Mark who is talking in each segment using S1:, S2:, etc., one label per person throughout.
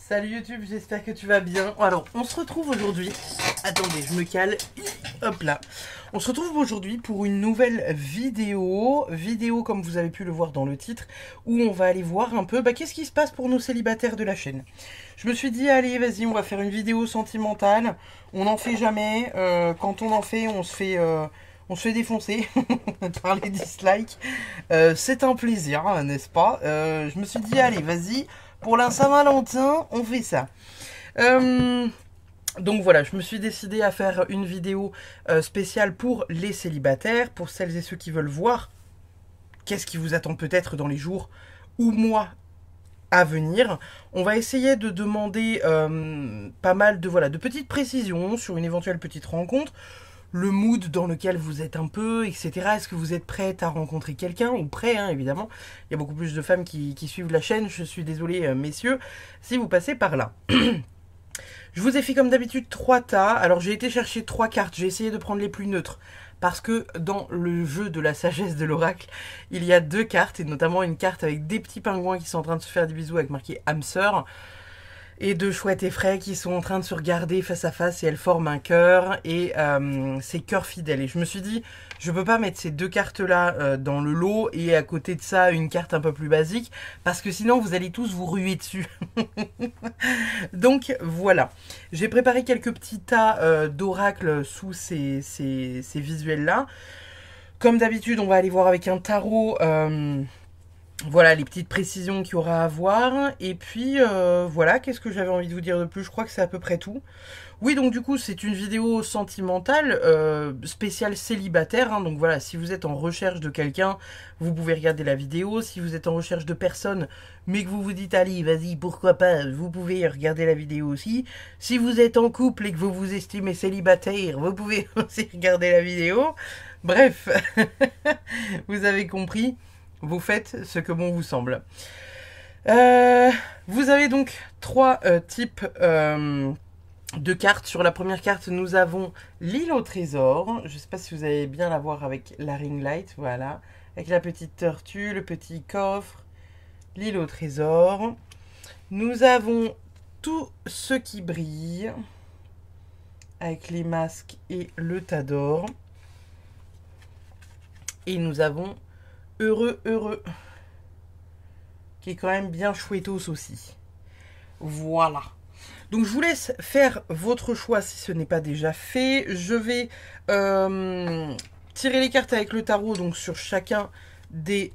S1: Salut YouTube, j'espère que tu vas bien. Alors, on se retrouve aujourd'hui. Attendez, je me cale. Hop là. On se retrouve aujourd'hui pour une nouvelle vidéo. Vidéo, comme vous avez pu le voir dans le titre, où on va aller voir un peu qu'est-ce qui se passe pour nos célibataires de la chaîne. Je me suis dit, allez, vas-y, on va faire une vidéo sentimentale. On n'en fait jamais. Quand on en fait, on se fait défoncer par les dislikes. C'est un plaisir, hein, n'est-ce pas? Je me suis dit, allez, vas-y. Pour la Saint-Valentin, on fait ça. Donc voilà, je me suis décidé à faire une vidéo spéciale pour les célibataires, pour celles et ceux qui veulent voir qu'est-ce qui vous attend peut-être dans les jours ou mois à venir. On va essayer de demander pas mal de petites précisions sur une éventuelle petite rencontre, le mood dans lequel vous êtes un peu, etc. Est-ce que vous êtes prête à rencontrer quelqu'un ou prêt, hein, évidemment. Il y a beaucoup plus de femmes qui suivent la chaîne. Je suis désolée, messieurs, si vous passez par là. Je vous ai fait comme d'habitude 3 tas. Alors j'ai été chercher 3 cartes. J'ai essayé de prendre les plus neutres. Parce que dans le jeu de la sagesse de l'oracle, il y a 2 cartes. Et notamment une carte avec des petits pingouins qui sont en train de se faire des bisous avec marqué âme sœur. Et 2 chouettes effraies qui sont en train de se regarder face à face et elles forment un cœur. Et c'est cœur fidèle. Et je me suis dit, je peux pas mettre ces 2 cartes-là dans le lot et à côté de ça, une carte un peu plus basique. Parce que sinon, vous allez tous vous ruer dessus. Donc, voilà. J'ai préparé quelques petits tas d'oracles sous ces visuels-là. Comme d'habitude, on va aller voir avec un tarot... Voilà les petites précisions qu'il y aura à voir. Et puis voilà, qu'est-ce que j'avais envie de vous dire de plus? Je crois que c'est à peu près tout. Oui, donc du coup, c'est une vidéo sentimentale, spéciale célibataire. Hein, donc voilà, si vous êtes en recherche de quelqu'un, vous pouvez regarder la vidéo. Si vous êtes en recherche de personne, mais que vous vous dites, allez, vas-y, pourquoi pas, vous pouvez regarder la vidéo aussi. Si vous êtes en couple et que vous vous estimez célibataire, vous pouvez aussi regarder la vidéo. Bref, vous avez compris. Vous faites ce que bon vous semble. Vous avez donc 3 types de cartes. Sur la première carte, nous avons l'île au trésor. Je ne sais pas si vous allez bien la voir avec la ring light. Voilà. Avec la petite tortue, le petit coffre. L'île au trésor. Nous avons tout ce qui brille. Avec les masques et le tas d'or. Et nous avons... Heureux, heureux. Qui est quand même bien chouettos aussi. Voilà. Donc je vous laisse faire votre choix si ce n'est pas déjà fait. Je vais tirer les cartes avec le tarot donc sur chacun des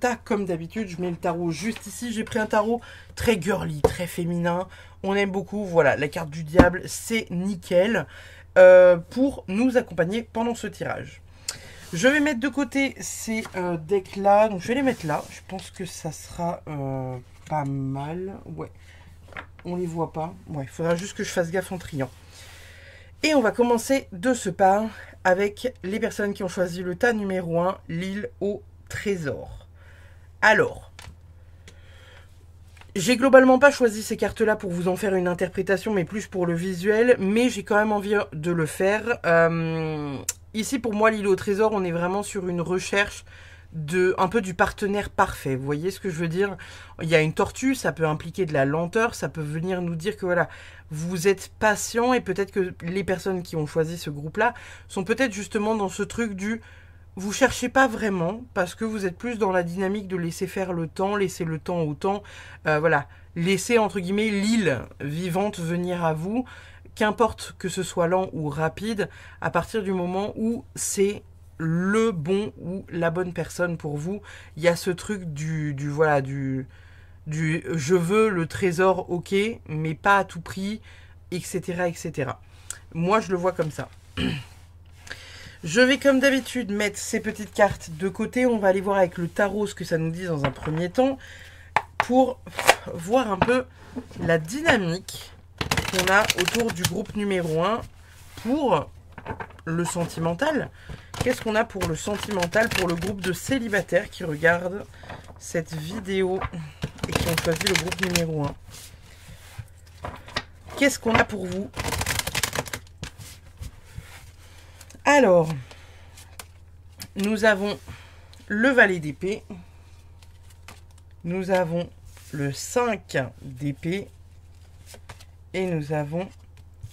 S1: tas comme d'habitude. Je mets le tarot juste ici. J'ai pris un tarot très girly, très féminin. On aime beaucoup. Voilà, la carte du diable, c'est nickel pour nous accompagner pendant ce tirage. Je vais mettre de côté ces decks-là. Donc, je vais les mettre là. Je pense que ça sera pas mal. Ouais. On les voit pas. Ouais, il faudra juste que je fasse gaffe en triant. Et on va commencer de ce pas avec les personnes qui ont choisi le tas numéro 1, l'île au trésor. Alors, j'ai globalement pas choisi ces cartes-là pour vous en faire une interprétation, mais plus pour le visuel. Mais j'ai quand même envie de le faire. Ici, pour moi, l'île au trésor, on est vraiment sur une recherche un peu du partenaire parfait. Vous voyez ce que je veux dire? Il y a une tortue, ça peut impliquer de la lenteur, ça peut venir nous dire que voilà, vous êtes patient et peut-être que les personnes qui ont choisi ce groupe-là sont peut-être justement dans ce truc du... Vous cherchez pas vraiment parce que vous êtes plus dans la dynamique de laisser faire le temps, laisser le temps au temps. Voilà, laisser entre guillemets l'île vivante venir à vous. Qu'importe que ce soit lent ou rapide, à partir du moment où c'est le bon ou la bonne personne pour vous, il y a ce truc du je veux le trésor, ok, mais pas à tout prix, etc., etc. Moi, je le vois comme ça. Je vais comme d'habitude mettre ces petites cartes de côté. On va aller voir avec le tarot ce que ça nous dit dans un premier temps pour voir un peu la dynamique qu'on a autour du groupe numéro 1 pour le sentimental. Qu'est-ce qu'on a pour le sentimental pour le groupe de célibataires qui regardent cette vidéo et qui ont choisi le groupe numéro 1? Qu'est-ce qu'on a pour vous? Alors, nous avons le valet d'épée, nous avons le 5 d'épée et nous avons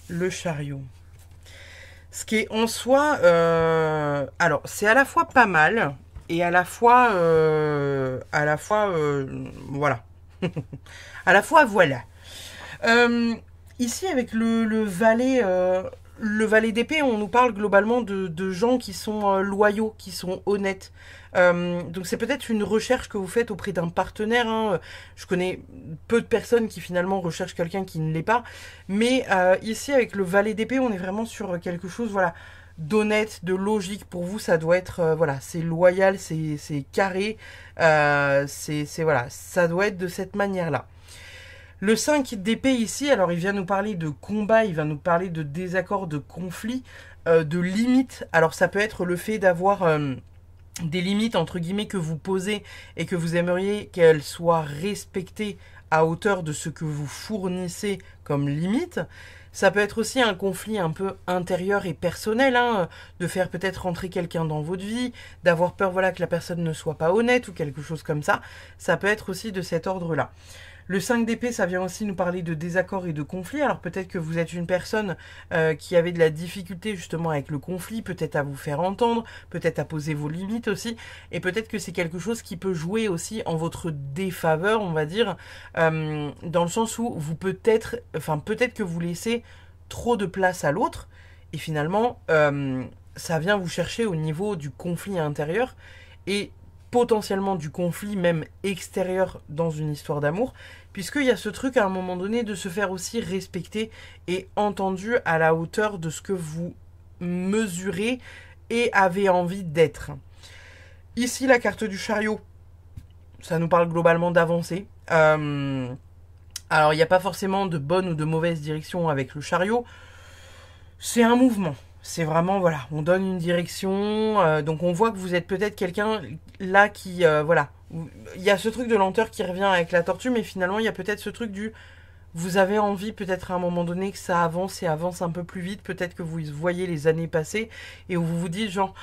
S1: le chariot. Ce qui est en soi, alors c'est à la fois pas mal et à la fois, voilà, à la fois voilà. Ici avec le valet d'épée, on nous parle globalement de gens qui sont loyaux, qui sont honnêtes. Donc c'est peut-être une recherche que vous faites auprès d'un partenaire. Hein. Je connais peu de personnes qui finalement recherchent quelqu'un qui ne l'est pas. Mais ici avec le valet d'épée, on est vraiment sur quelque chose, voilà, d'honnête, de logique. Pour vous, ça doit être, voilà, c'est loyal, c'est carré. Voilà, ça doit être de cette manière-là. Le 5 d'épée ici, alors il vient nous parler de combat, il vient nous parler de désaccord, de conflit, de limites. Alors ça peut être le fait d'avoir des limites entre guillemets que vous posez et que vous aimeriez qu'elles soient respectées à hauteur de ce que vous fournissez comme limite. Ça peut être aussi un conflit un peu intérieur et personnel, hein, de faire peut-être rentrer quelqu'un dans votre vie, d'avoir peur, voilà, que la personne ne soit pas honnête ou quelque chose comme ça. Ça peut être aussi de cet ordre-là. Le 5 d'épée, ça vient aussi nous parler de désaccord et de conflit. Alors peut-être que vous êtes une personne qui avait de la difficulté justement avec le conflit, peut-être à vous faire entendre, peut-être à poser vos limites aussi, et peut-être que c'est quelque chose qui peut jouer aussi en votre défaveur, on va dire, dans le sens où vous peut-être que vous laissez trop de place à l'autre, et finalement, ça vient vous chercher au niveau du conflit intérieur, et potentiellement du conflit même extérieur dans une histoire d'amour, puisqu'il y a ce truc à un moment donné de se faire aussi respecter et entendu à la hauteur de ce que vous mesurez et avez envie d'être. Ici, la carte du chariot, ça nous parle globalement d'avancer. Alors, il n'y a pas forcément de bonne ou de mauvaise direction avec le chariot. C'est un mouvement. C'est vraiment, voilà, on donne une direction. Donc, on voit que vous êtes peut-être quelqu'un là qui, voilà. Il y a ce truc de lenteur qui revient avec la tortue, mais finalement, il y a peut-être ce truc du... Vous avez envie peut-être à un moment donné que ça avance et avance un peu plus vite. Peut-être que vous voyez les années passer et où vous vous dites genre,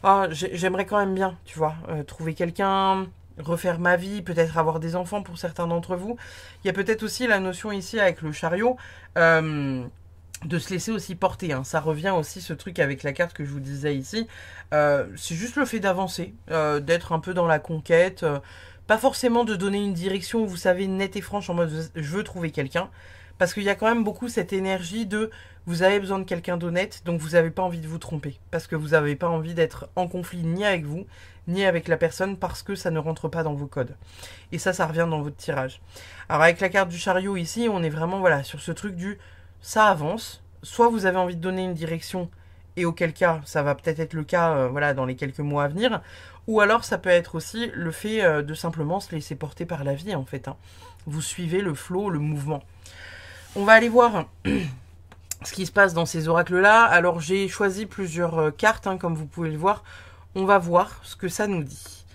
S1: ah, j'aimerais quand même bien, tu vois, trouver quelqu'un, refaire ma vie, peut-être avoir des enfants pour certains d'entre vous. Il y a peut-être aussi la notion ici avec le chariot de se laisser aussi porter. Hein. Ça revient aussi ce truc avec la carte que je vous disais ici. C'est juste le fait d'avancer, d'être un peu dans la conquête. Pas forcément de donner une direction, vous savez, nette et franche en mode je veux trouver quelqu'un. Parce qu'il y a quand même beaucoup cette énergie de vous avez besoin de quelqu'un d'honnête, donc vous n'avez pas envie de vous tromper. Parce que vous n'avez pas envie d'être en conflit ni avec vous, ni avec la personne, parce que ça ne rentre pas dans vos codes. Et ça revient dans votre tirage. Alors avec la carte du chariot ici, on est vraiment voilà sur ce truc du ça avance. Soit vous avez envie de donner une direction, et auquel cas, ça va peut-être être le cas voilà, dans les quelques mois à venir. Ou alors ça peut être aussi le fait de simplement se laisser porter par la vie en fait. Hein. Vous suivez le flow, le mouvement. On va aller voir ce qui se passe dans ces oracles-là. Alors j'ai choisi plusieurs cartes, hein, comme vous pouvez le voir. On va voir ce que ça nous dit.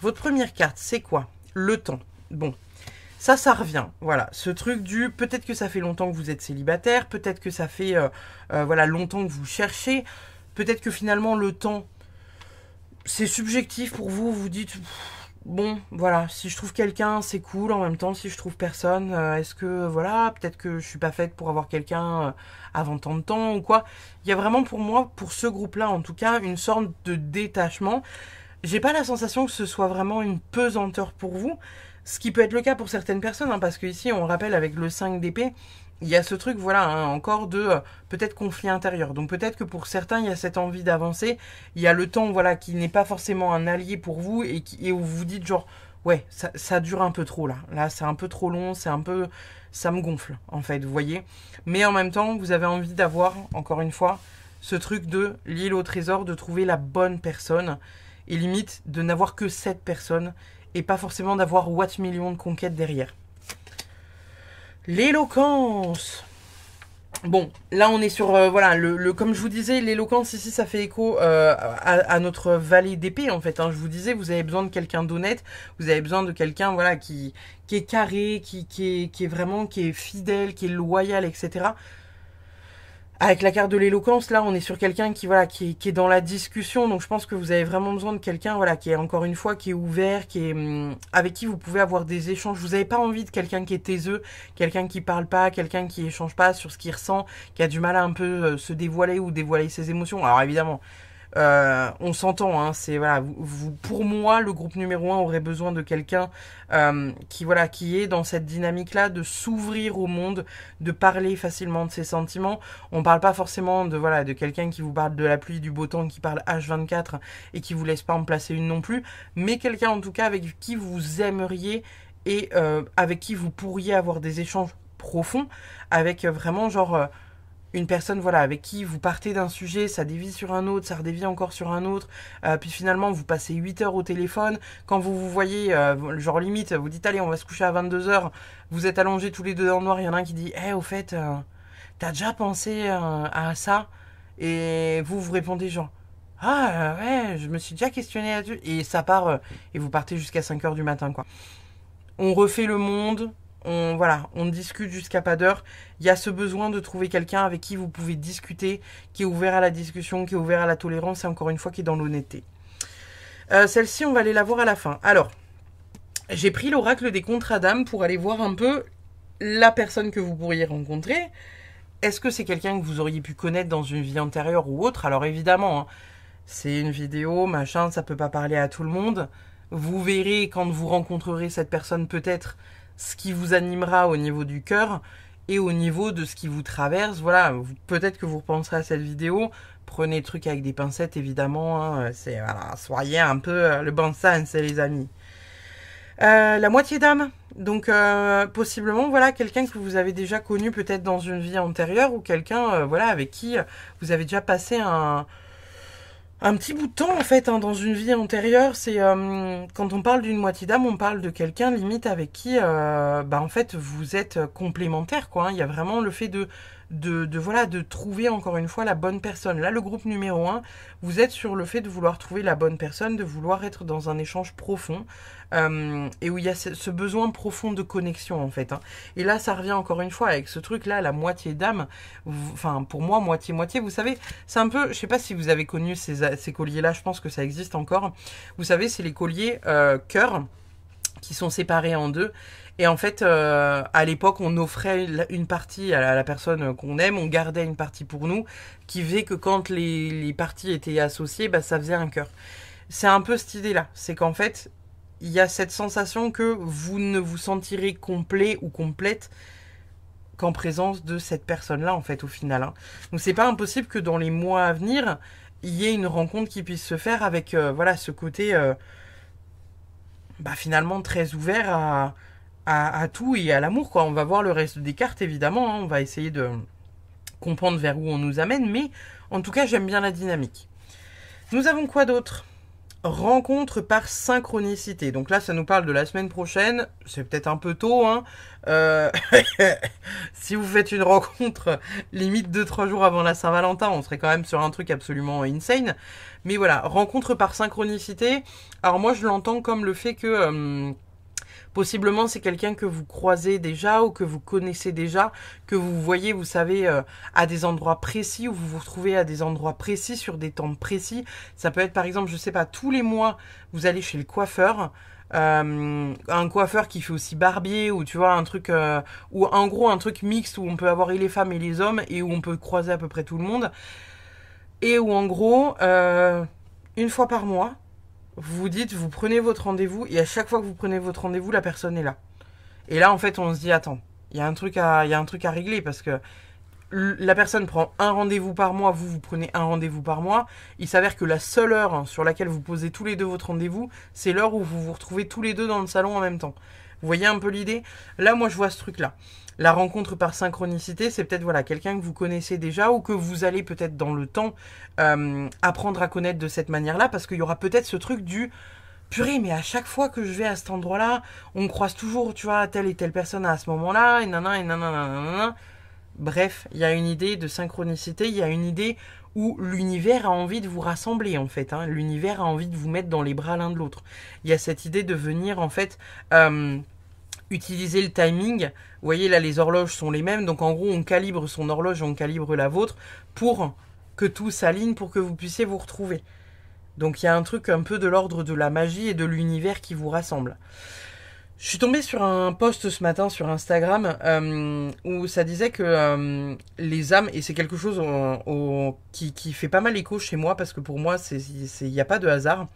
S1: Votre première carte, c'est quoi? Le temps. Bon, ça revient. Voilà, ce truc du... Peut-être que ça fait longtemps que vous êtes célibataire, peut-être que ça fait voilà, longtemps que vous cherchez, peut-être que finalement le temps, c'est subjectif pour vous. Vous dites... Bon, voilà, si je trouve quelqu'un, c'est cool. En même temps, si je trouve personne, est-ce que, voilà, peut-être que je suis pas faite pour avoir quelqu'un avant tant de temps ou quoi. Il y a vraiment pour moi, pour ce groupe-là en tout cas, une sorte de détachement. J'ai pas la sensation que ce soit vraiment une pesanteur pour vous, ce qui peut être le cas pour certaines personnes, hein, parce que ici, on rappelle avec le 5 d'épée, il y a ce truc, voilà, hein, encore de peut-être conflit intérieur. Donc peut-être que pour certains, il y a cette envie d'avancer. Il y a le temps, voilà, qui n'est pas forcément un allié pour vous et où vous vous dites genre, ouais, ça dure un peu trop là. Là, c'est un peu trop long, c'est un peu, ça me gonfle en fait, vous voyez. Mais en même temps, vous avez envie d'avoir, encore une fois, ce truc de l'île au trésor, de trouver la bonne personne et limite de n'avoir que cette personne et pas forcément d'avoir what millions de conquêtes derrière. L'éloquence. Bon, là on est sur, voilà, comme je vous disais, l'éloquence ici ça fait écho à notre valet d'épée en fait. Hein. Je vous disais, vous avez besoin de quelqu'un d'honnête, vous avez besoin de quelqu'un voilà, qui est carré, qui est vraiment, qui est fidèle, qui est loyal, etc. Avec la carte de l'éloquence, là, on est sur quelqu'un qui, voilà, qui est dans la discussion. Donc, je pense que vous avez vraiment besoin de quelqu'un, voilà, qui est encore une fois, qui est ouvert, qui est, avec qui vous pouvez avoir des échanges. Vous n'avez pas envie de quelqu'un qui est taiseux, quelqu'un qui parle pas, quelqu'un qui échange pas sur ce qu'il ressent, qui a du mal à un peu se dévoiler ou dévoiler ses émotions. Alors, évidemment, on s'entend, hein, c'est voilà. Pour moi, le groupe numéro 1 aurait besoin de quelqu'un qui voilà, qui est dans cette dynamique-là, de s'ouvrir au monde, de parler facilement de ses sentiments. On parle pas forcément de voilà, de quelqu'un qui vous parle de la pluie, du beau temps, qui parle H24 et qui vous laisse pas en placer une non plus, mais quelqu'un en tout cas avec qui vous aimeriez et avec qui vous pourriez avoir des échanges profonds, avec vraiment genre une personne voilà avec qui vous partez d'un sujet, ça dévie sur un autre, ça redévie encore sur un autre, puis finalement vous passez 8 heures au téléphone, quand vous vous voyez, genre limite, vous dites allez on va se coucher à 22 heures, vous êtes allongés tous les deux dans le noir, il y en a un qui dit au fait, t'as déjà pensé à ça? Et vous répondez genre ah ouais, je me suis déjà questionné là-dessus, et ça part, et vous partez jusqu'à 5 heures du matin quoi. On refait le monde, on discute jusqu'à pas d'heure. Il y a ce besoin de trouver quelqu'un avec qui vous pouvez discuter, qui est ouvert à la discussion, qui est ouvert à la tolérance et encore une fois qui est dans l'honnêteté. Celle-ci, on va aller la voir à la fin. Alors, j'ai pris l'oracle des contrats d'âme pour aller voir un peu la personne que vous pourriez rencontrer. Est-ce que c'est quelqu'un que vous auriez pu connaître dans une vie antérieure ou autre? Alors évidemment, hein, c'est une vidéo, machin, ça peut pas parler à tout le monde. Vous verrez quand vous rencontrerez cette personne peut-être ce qui vous animera au niveau du cœur et au niveau de ce qui vous traverse. Voilà, peut-être que vous repenserez à cette vidéo. Prenez le truc avec des pincettes, évidemment. Hein, c'est voilà, soyez un peu le bon sens, les amis. La moitié d'âme. Donc possiblement voilà quelqu'un que vous avez déjà connu peut-être dans une vie antérieure ou quelqu'un voilà avec qui vous avez déjà passé un petit bout de temps en fait hein, dans une vie antérieure. C'est quand on parle d'une moitié d'âme, on parle de quelqu'un limite avec qui en fait vous êtes complémentaires quoi. Hein. Il y a vraiment le fait voilà de trouver encore une fois la bonne personne. Là le groupe numéro 1, vous êtes sur le fait de vouloir trouver la bonne personne, de vouloir être dans un échange profond et où il y a ce besoin profond de connexion en fait. Hein. Et là ça revient encore une fois avec ce truc là, la moitié d'âme. Enfin pour moi moitié, vous savez, c'est un peu, je sais pas si vous avez connu ces colliers là, je pense que ça existe encore. Vous savez c'est les colliers cœur qui sont séparés en deux. Et en fait, à l'époque, on offrait une partie à la personne qu'on aime, on gardait une partie pour nous, qui faisait que quand les parties étaient associées, bah, ça faisait un cœur. C'est un peu cette idée-là, c'est qu'en fait, il y a cette sensation que vous ne vous sentirez complet ou complète qu'en présence de cette personne-là, en fait, au final. Hein. Donc c'est pas impossible que dans les mois à venir, il y ait une rencontre qui puisse se faire avec voilà, ce côté finalement très ouvert à tout et à l'amour quoi. On va voir le reste des cartes évidemment, hein. On va essayer de comprendre vers où on nous amène, mais en tout cas j'aime bien la dynamique. Nous avons quoi d'autre? Rencontre par synchronicité. Donc là ça nous parle de la semaine prochaine, c'est peut-être un peu tôt hein. Si vous faites une rencontre limite 2-3 jours avant la Saint-Valentin, on serait quand même sur un truc absolument insane. Mais voilà, rencontre par synchronicité. Alors moi je l'entends comme le fait que possiblement c'est quelqu'un que vous croisez déjà ou que vous connaissez déjà, que vous voyez, vous savez, à des endroits précis, ou vous vous retrouvez à des endroits précis, sur des temps précis. Ça peut être par exemple, je sais pas, tous les mois, vous allez chez le coiffeur, un coiffeur qui fait aussi barbier, ou tu vois, un truc, ou en gros un truc mixte où on peut avoir et les femmes et les hommes, et où on peut croiser à peu près tout le monde, et où en gros, une fois par mois, vous dites, vous prenez votre rendez-vous, et à chaque fois que vous prenez votre rendez-vous, la personne est là. Et là, en fait, on se dit, attends, il y a un truc à régler, parce que la personne prend un rendez-vous par mois, vous prenez un rendez-vous par mois. Il s'avère que la seule heure sur laquelle vous posez tous les deux votre rendez-vous, c'est l'heure où vous vous retrouvez tous les deux dans le salon en même temps. Vous voyez un peu l'idée? Là, moi, je vois ce truc-là. La rencontre par synchronicité, c'est peut-être voilà quelqu'un que vous connaissez déjà ou que vous allez peut-être dans le temps apprendre à connaître de cette manière-là, parce qu'il y aura peut-être ce truc du purée, mais à chaque fois que je vais à cet endroit-là, on croise toujours, tu vois, telle et telle personne à ce moment-là, et nanana, et nanana, nanana. Bref, il y a une idée de synchronicité, il y a une idée où l'univers a envie de vous rassembler, en fait. Hein. L'univers a envie de vous mettre dans les bras l'un de l'autre. Il y a cette idée de venir, en fait, utiliser le timing. Vous voyez là, les horloges sont les mêmes, donc en gros on calibre son horloge, on calibre la vôtre pour que tout s'aligne, pour que vous puissiez vous retrouver. Donc il y a un truc un peu de l'ordre de la magie et de l'univers qui vous rassemble. Je suis tombée sur un post ce matin sur Instagram où ça disait que les âmes, et c'est quelque chose qui fait pas mal écho chez moi, parce que pour moi, il n'y a pas de hasard.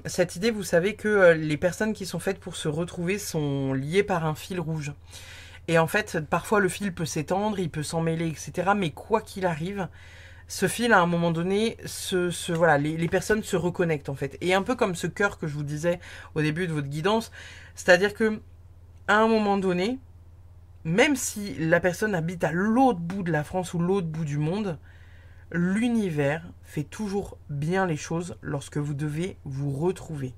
S1: Cette idée, vous savez que les personnes qui sont faites pour se retrouver sont liées par un fil rouge. Et en fait, parfois le fil peut s'étendre, il peut s'en mêler, etc. Mais quoi qu'il arrive, ce fil, à un moment donné, voilà, les personnes se reconnectent en fait. Et un peu comme ce cœur que je vous disais au début de votre guidance, c'est-à-dire que à un moment donné, même si la personne habite à l'autre bout de la France ou l'autre bout du monde, l'univers fait toujours bien les choses lorsque vous devez vous retrouver.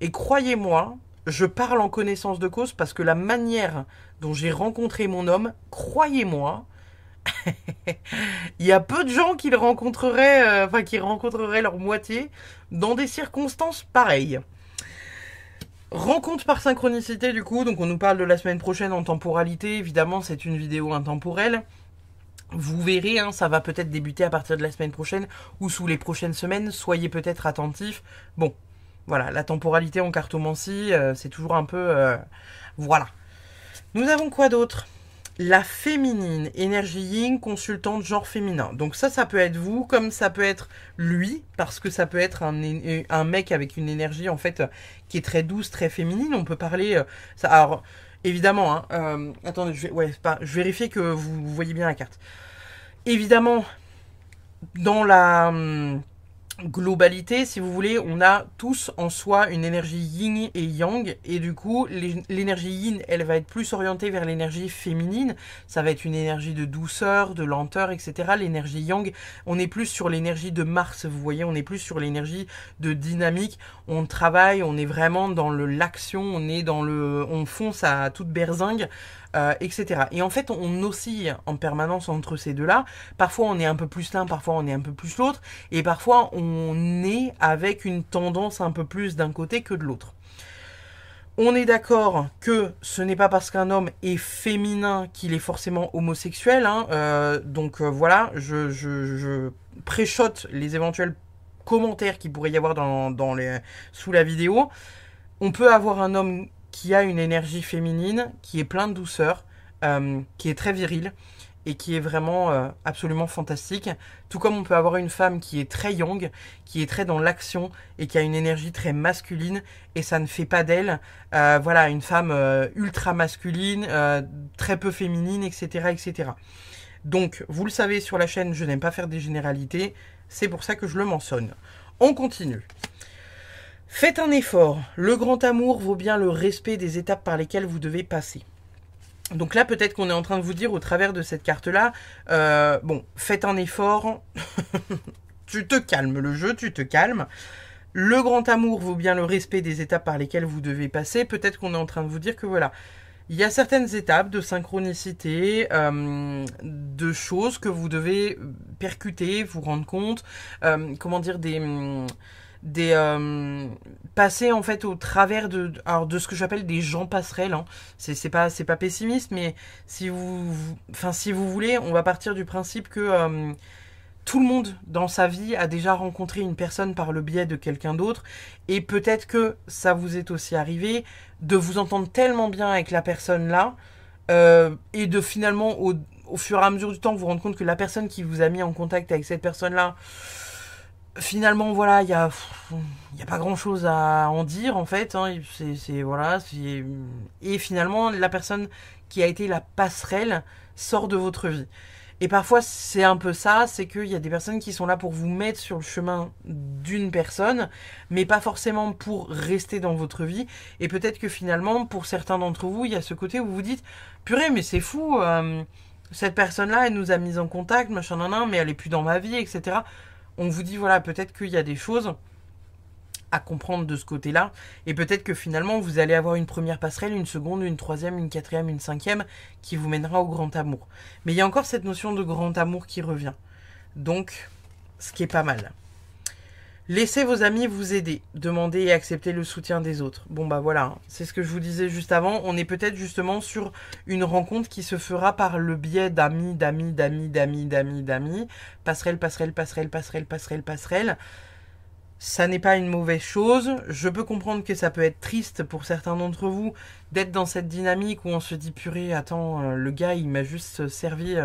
S1: Et croyez-moi, je parle en connaissance de cause, parce que la manière dont j'ai rencontré mon homme, croyez-moi, il y a peu de gens qui le rencontreraient, qui rencontreraient leur moitié dans des circonstances pareilles. Rencontre par synchronicité du coup, donc on nous parle de la semaine prochaine en temporalité, évidemment c'est une vidéo intemporelle. Vous verrez, hein, ça va peut-être débuter à partir de la semaine prochaine ou sous les prochaines semaines, soyez peut-être attentifs. Bon, voilà, la temporalité en cartomancie, c'est toujours un peu... voilà. Nous avons quoi d'autre ? La féminine, énergie yin, consultante genre féminin. Donc ça peut être vous, comme ça peut être lui, parce que ça peut être un mec avec une énergie en fait qui est très douce, très féminine. On peut parler... ça, alors, évidemment, hein, attendez, je vérifie que vous voyez bien la carte. Évidemment, dans la globalité, si vous voulez, on a tous en soi une énergie yin et yang, et du coup l'énergie yin, elle va être plus orientée vers l'énergie féminine, ça va être une énergie de douceur, de lenteur, etc. L'énergie yang, on est plus sur l'énergie de Mars, vous voyez, on est plus sur l'énergie de dynamique, on travaille, on est vraiment dans l'action, on fonce à toute berzingue, etc. Et en fait, on oscille en permanence entre ces deux-là. Parfois, on est un peu plus l'un, parfois, on est un peu plus l'autre. Et parfois, on est avec une tendance un peu plus d'un côté que de l'autre. On est d'accord que ce n'est pas parce qu'un homme est féminin qu'il est forcément homosexuel. Hein. Donc voilà, je préchote les éventuels commentaires qu'il pourrait y avoir sous la vidéo. On peut avoir un homme qui a une énergie féminine, qui est plein de douceur, qui est très virile, et qui est vraiment absolument fantastique. Tout comme on peut avoir une femme qui est très yang, qui est très dans l'action, et qui a une énergie très masculine, et ça ne fait pas d'elle voilà, une femme ultra masculine, très peu féminine, etc., etc. Donc, vous le savez, sur la chaîne, je n'aime pas faire des généralités, c'est pour ça que je le mentionne. On continue. Faites un effort. Le grand amour vaut bien le respect des étapes par lesquelles vous devez passer. Donc là, peut-être qu'on est en train de vous dire au travers de cette carte-là, bon, faites un effort. Tu te calmes, le jeu, tu te calmes. Le grand amour vaut bien le respect des étapes par lesquelles vous devez passer. Peut-être qu'on est en train de vous dire que voilà, il y a certaines étapes de synchronicité, de choses que vous devez percuter, vous rendre compte, comment dire, passer en fait au travers de ce que j'appelle des gens passerelles, hein. C'est pas pessimiste, mais si vous voulez, on va partir du principe que tout le monde dans sa vie a déjà rencontré une personne par le biais de quelqu'un d'autre, et peut-être que ça vous est aussi arrivé de vous entendre tellement bien avec la personne là, et de finalement au fur et à mesure du temps vous rendre compte que la personne qui vous a mis en contact avec cette personne là, finalement, voilà, il y a pas grand chose à en dire en fait. Hein. Et finalement, la personne qui a été la passerelle sort de votre vie. Et parfois, c'est un peu ça, c'est qu'il y a des personnes qui sont là pour vous mettre sur le chemin d'une personne, mais pas forcément pour rester dans votre vie. Et peut-être que finalement, pour certains d'entre vous, il y a ce côté où vous vous dites, purée, mais c'est fou, cette personne-là, elle nous a mis en contact, machin, mais elle est plus dans ma vie, etc. On vous dit, voilà, peut-être qu'il y a des choses à comprendre de ce côté-là, et peut-être que finalement, vous allez avoir une première passerelle, une seconde, une troisième, une quatrième, une cinquième, qui vous mènera au grand amour. Mais il y a encore cette notion de grand amour qui revient. Donc, ce qui est pas mal. Laissez vos amis vous aider, demandez et acceptez le soutien des autres. Bon bah voilà, c'est ce que je vous disais juste avant, on est peut-être justement sur une rencontre qui se fera par le biais d'amis, passerelle, passerelle, passerelle, passerelle, passerelle, passerelle. Ça n'est pas une mauvaise chose, je peux comprendre que ça peut être triste pour certains d'entre vous d'être dans cette dynamique où on se dit purée, attends, le gars il m'a juste servi...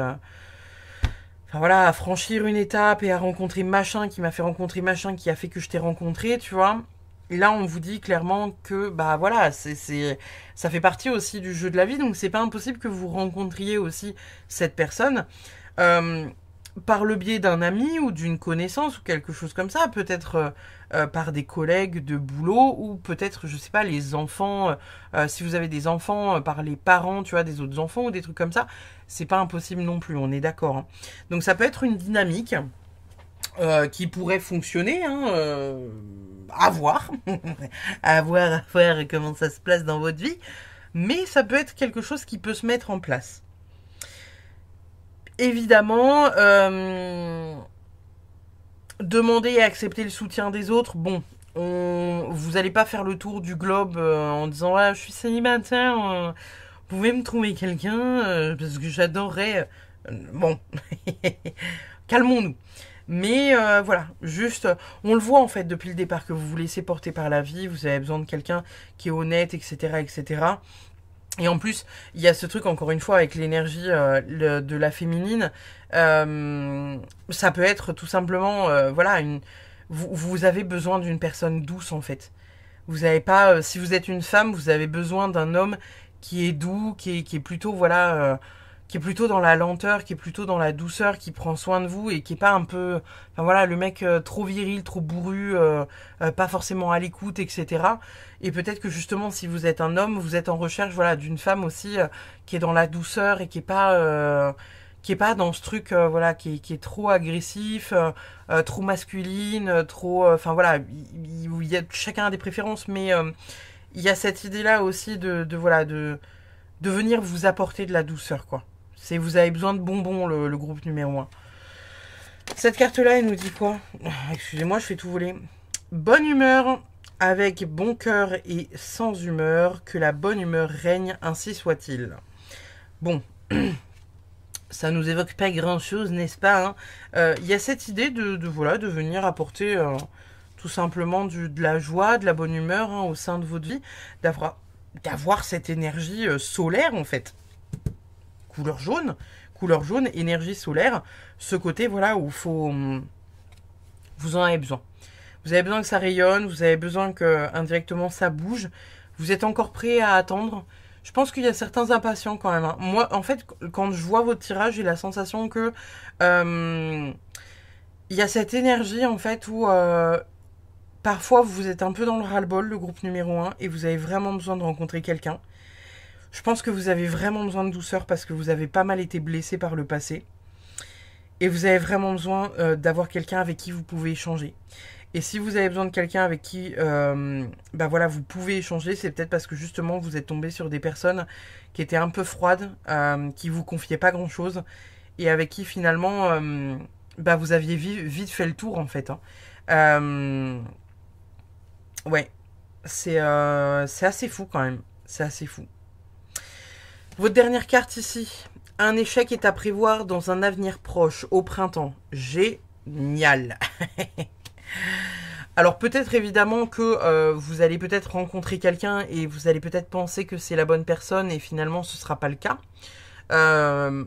S1: Enfin voilà, à franchir une étape et à rencontrer machin qui m'a fait rencontrer machin qui a fait que je t'ai rencontré, tu vois. Et là, on vous dit clairement que, bah voilà, ça fait partie aussi du jeu de la vie, donc c'est pas impossible que vous rencontriez aussi cette personne euh, par le biais d'un ami ou d'une connaissance ou quelque chose comme ça, peut-être par des collègues de boulot ou peut-être, je sais pas, les enfants, si vous avez des enfants, par les parents, tu vois, des autres enfants ou des trucs comme ça. C'est pas impossible non plus, on est d'accord. Hein. Donc ça peut être une dynamique qui pourrait fonctionner, hein, à voir. À voir comment ça se place dans votre vie. Mais ça peut être quelque chose qui peut se mettre en place. Évidemment, demander et accepter le soutien des autres, bon, vous n'allez pas faire le tour du globe en disant ah, je suis célibataire, vous pouvez me trouver quelqu'un parce que j'adorerais. Bon, calmons-nous. Mais voilà, juste, on le voit en fait depuis le départ que vous vous laissez porter par la vie, vous avez besoin de quelqu'un qui est honnête, etc., etc. Et en plus, il y a ce truc, encore une fois, avec l'énergie de la féminine. Ça peut être tout simplement, voilà, vous avez besoin d'une personne douce, en fait. Vous n'avez pas, si vous êtes une femme, vous avez besoin d'un homme qui est doux, qui est plutôt, voilà, qui est plutôt dans la lenteur, qui est plutôt dans la douceur, qui prend soin de vous et qui est pas un peu, enfin voilà, le mec trop viril, trop bourru, pas forcément à l'écoute, etc. Et peut-être que justement, si vous êtes un homme, vous êtes en recherche, voilà, d'une femme aussi qui est dans la douceur et qui est pas dans ce truc, voilà, qui est trop agressif, trop masculine, trop, enfin voilà, il y a chacun a des préférences, mais il y a cette idée-là aussi voilà, de venir vous apporter de la douceur, quoi. C'est vous avez besoin de bonbons, le groupe numéro 1. Cette carte-là, elle nous dit quoi? Excusez-moi, je fais tout voler. Bonne humeur, avec bon cœur et sans humeur, que la bonne humeur règne, ainsi soit-il. Bon, ça nous évoque pas grand-chose, n'est-ce pas? Y a cette idée voilà, de venir apporter tout simplement de la joie, de la bonne humeur au sein de votre vie, d'avoir cette énergie solaire, en fait. Couleur jaune, énergie solaire, ce côté, voilà, où faut... vous en avez besoin. Vous avez besoin que ça rayonne, vous avez besoin que indirectement ça bouge. Vous êtes encore prêt à attendre. Je pense qu'il y a certains impatients quand même. Hein. Moi, en fait, quand je vois votre tirage, j'ai la sensation que il y a cette énergie, en fait, où parfois vous êtes un peu dans le ras-le-bol, le groupe numéro 1, et vous avez vraiment besoin de rencontrer quelqu'un. Je pense que vous avez vraiment besoin de douceur parce que vous avez pas mal été blessé par le passé. Et vous avez vraiment besoin d'avoir quelqu'un avec qui vous pouvez échanger. Et si vous avez besoin de quelqu'un avec qui bah voilà, vous pouvez échanger, c'est peut-être parce que justement vous êtes tombé sur des personnes qui étaient un peu froides, qui vous confiaient pas grand-chose, et avec qui finalement bah vous aviez vite fait le tour, en fait. Hein. Ouais, c'est assez fou quand même. C'est assez fou. Votre dernière carte ici. Un échec est à prévoir dans un avenir proche, au printemps. Génial. Alors peut-être évidemment que vous allez peut-être rencontrer quelqu'un et vous allez peut-être penser que c'est la bonne personne et finalement ce sera pas le cas.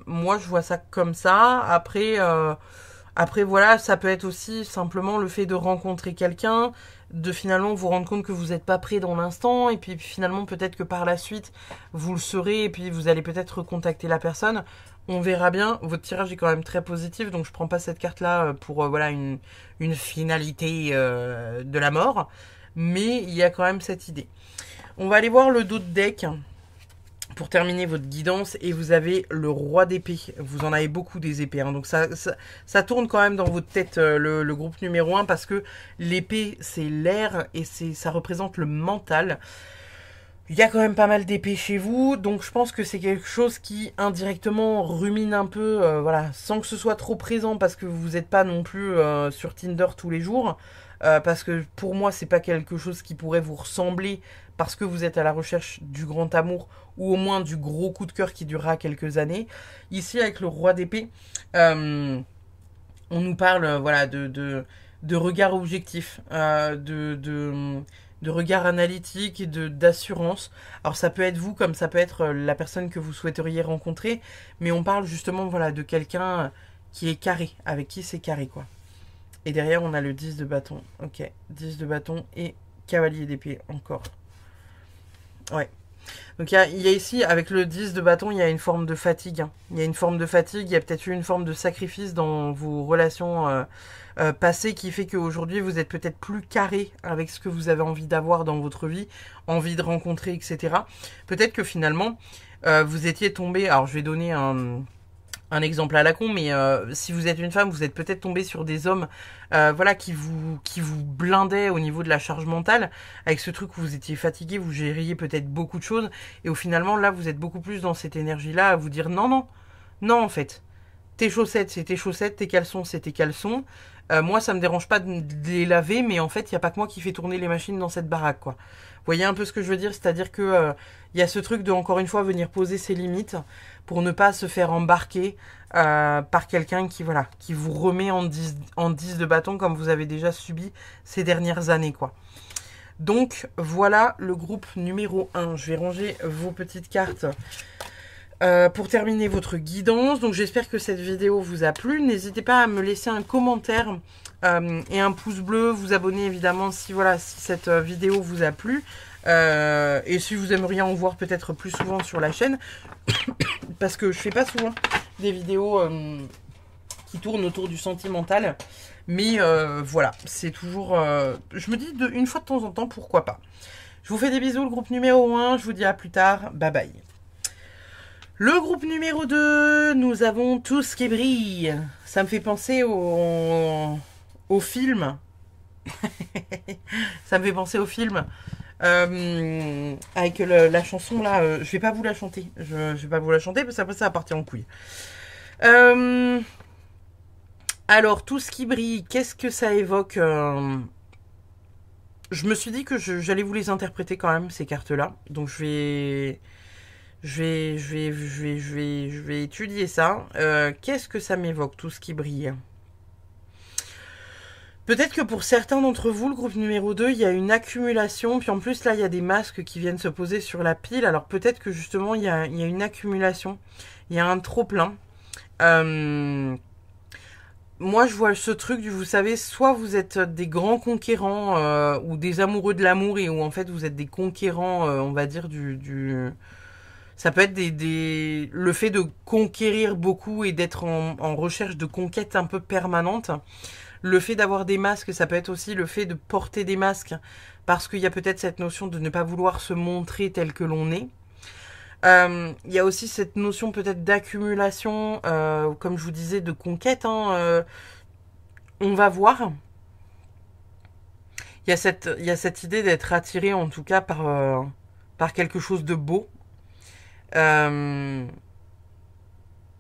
S1: Moi je vois ça comme ça. Après voilà, ça peut être aussi simplement le fait de rencontrer quelqu'un, de finalement vous rendre compte que vous n'êtes pas prêt dans l'instant, et puis finalement peut-être que par la suite vous le serez, et puis vous allez peut-être recontacter la personne. On verra bien. Votre tirage est quand même très positif, donc je prends pas cette carte là pour voilà une finalité de la mort, mais il y a quand même cette idée. On va aller voir le dos de deck pour terminer votre guidance, et vous avez le roi d'épée. Vous en avez beaucoup des épées, hein. Donc ça tourne quand même dans votre tête le groupe numéro 1, parce que l'épée c'est l'air et ça représente le mental. Il y a quand même pas mal d'épées chez vous, donc je pense que c'est quelque chose qui indirectement rumine un peu, voilà, sans que ce soit trop présent parce que vous n'êtes pas non plus sur Tinder tous les jours. parce que pour moi, c'est pas quelque chose qui pourrait vous ressembler parce que vous êtes à la recherche du grand amour ou au moins du gros coup de cœur qui durera quelques années. Ici, avec le roi d'épée, on nous parle voilà, de regard objectif, de regard analytique et d'assurance. Alors ça peut être vous comme ça peut être la personne que vous souhaiteriez rencontrer, mais on parle justement voilà, de quelqu'un qui est carré, avec qui c'est carré quoi. Et derrière on a le 10 de bâton. Ok, 10 de bâton et cavalier d'épée encore. Ouais. Donc il y a ici, avec le 10 de bâton, il y a une forme de fatigue. Il y a une forme de fatigue, il y a peut-être eu une forme de sacrifice dans vos relations passées qui fait qu'aujourd'hui vous êtes peut-être plus carré avec ce que vous avez envie d'avoir dans votre vie, envie de rencontrer, etc. Peut-être que finalement vous étiez tombé, alors je vais donner un exemple à la con, mais si vous êtes une femme, vous êtes peut-être tombé sur des hommes voilà, qui vous blindaient au niveau de la charge mentale, avec ce truc où vous étiez fatigué, vous gériez peut-être beaucoup de choses, et au finalement, là, vous êtes beaucoup plus dans cette énergie-là, à vous dire non, non, non, en fait. Tes chaussettes, c'est tes chaussettes, tes caleçons, c'est tes caleçons. Moi, ça me dérange pas de les laver, mais en fait, il n'y a pas que moi qui fais tourner les machines dans cette baraque, quoi. Vous voyez un peu ce que je veux dire? C'est-à-dire que y a ce truc de, encore une fois, venir poser ses limites pour ne pas se faire embarquer par quelqu'un qui, voilà, qui vous remet en 10 de bâton comme vous avez déjà subi ces dernières années, quoi. Donc, voilà le groupe numéro 1. Je vais ranger vos petites cartes pour terminer votre guidance. Donc, j'espère que cette vidéo vous a plu. N'hésitez pas à me laisser un commentaire et un pouce bleu, vous abonner évidemment si voilà si cette vidéo vous a plu et si vous aimeriez en voir peut-être plus souvent sur la chaîne parce que je fais pas souvent des vidéos qui tournent autour du sentimental, mais voilà, c'est toujours je me dis une fois de temps en temps pourquoi pas. Je vous fais des bisous, le groupe numéro 1, je vous dis à plus tard, bye bye. Le groupe numéro 2, nous avons Tout ce qui brille. Ça me fait penser au film. Ça me fait penser au film. Avec la chanson là, je vais pas vous la chanter. Je vais pas vous la chanter parce qu'après ça va partir en couille. Alors, Tout ce qui brille, qu'est-ce que ça évoque Je me suis dit que j'allais vous les interpréter quand même, ces cartes-là. Donc je vais étudier ça. Qu'est-ce que ça m'évoque, tout ce qui brille? Peut-être que pour certains d'entre vous, le groupe numéro 2, il y a une accumulation. Puis en plus, là, il y a des masques qui viennent se poser sur la pile. Alors peut-être que justement, il y a une accumulation. Il y a un trop-plein. Moi, je vois ce truc vous savez, soit vous êtes des grands conquérants ou des amoureux de l'amour et où en fait vous êtes des conquérants, on va dire, ça peut être le fait de conquérir beaucoup et d'être en recherche de conquête un peu permanente. Le fait d'avoir des masques, ça peut être aussi le fait de porter des masques parce qu'il y a peut-être cette notion de ne pas vouloir se montrer tel que l'on est. Il y a aussi cette notion peut-être d'accumulation, comme je vous disais, de conquête. On va voir. Il y a cette idée d'être attiré en tout cas par quelque chose de beau. Il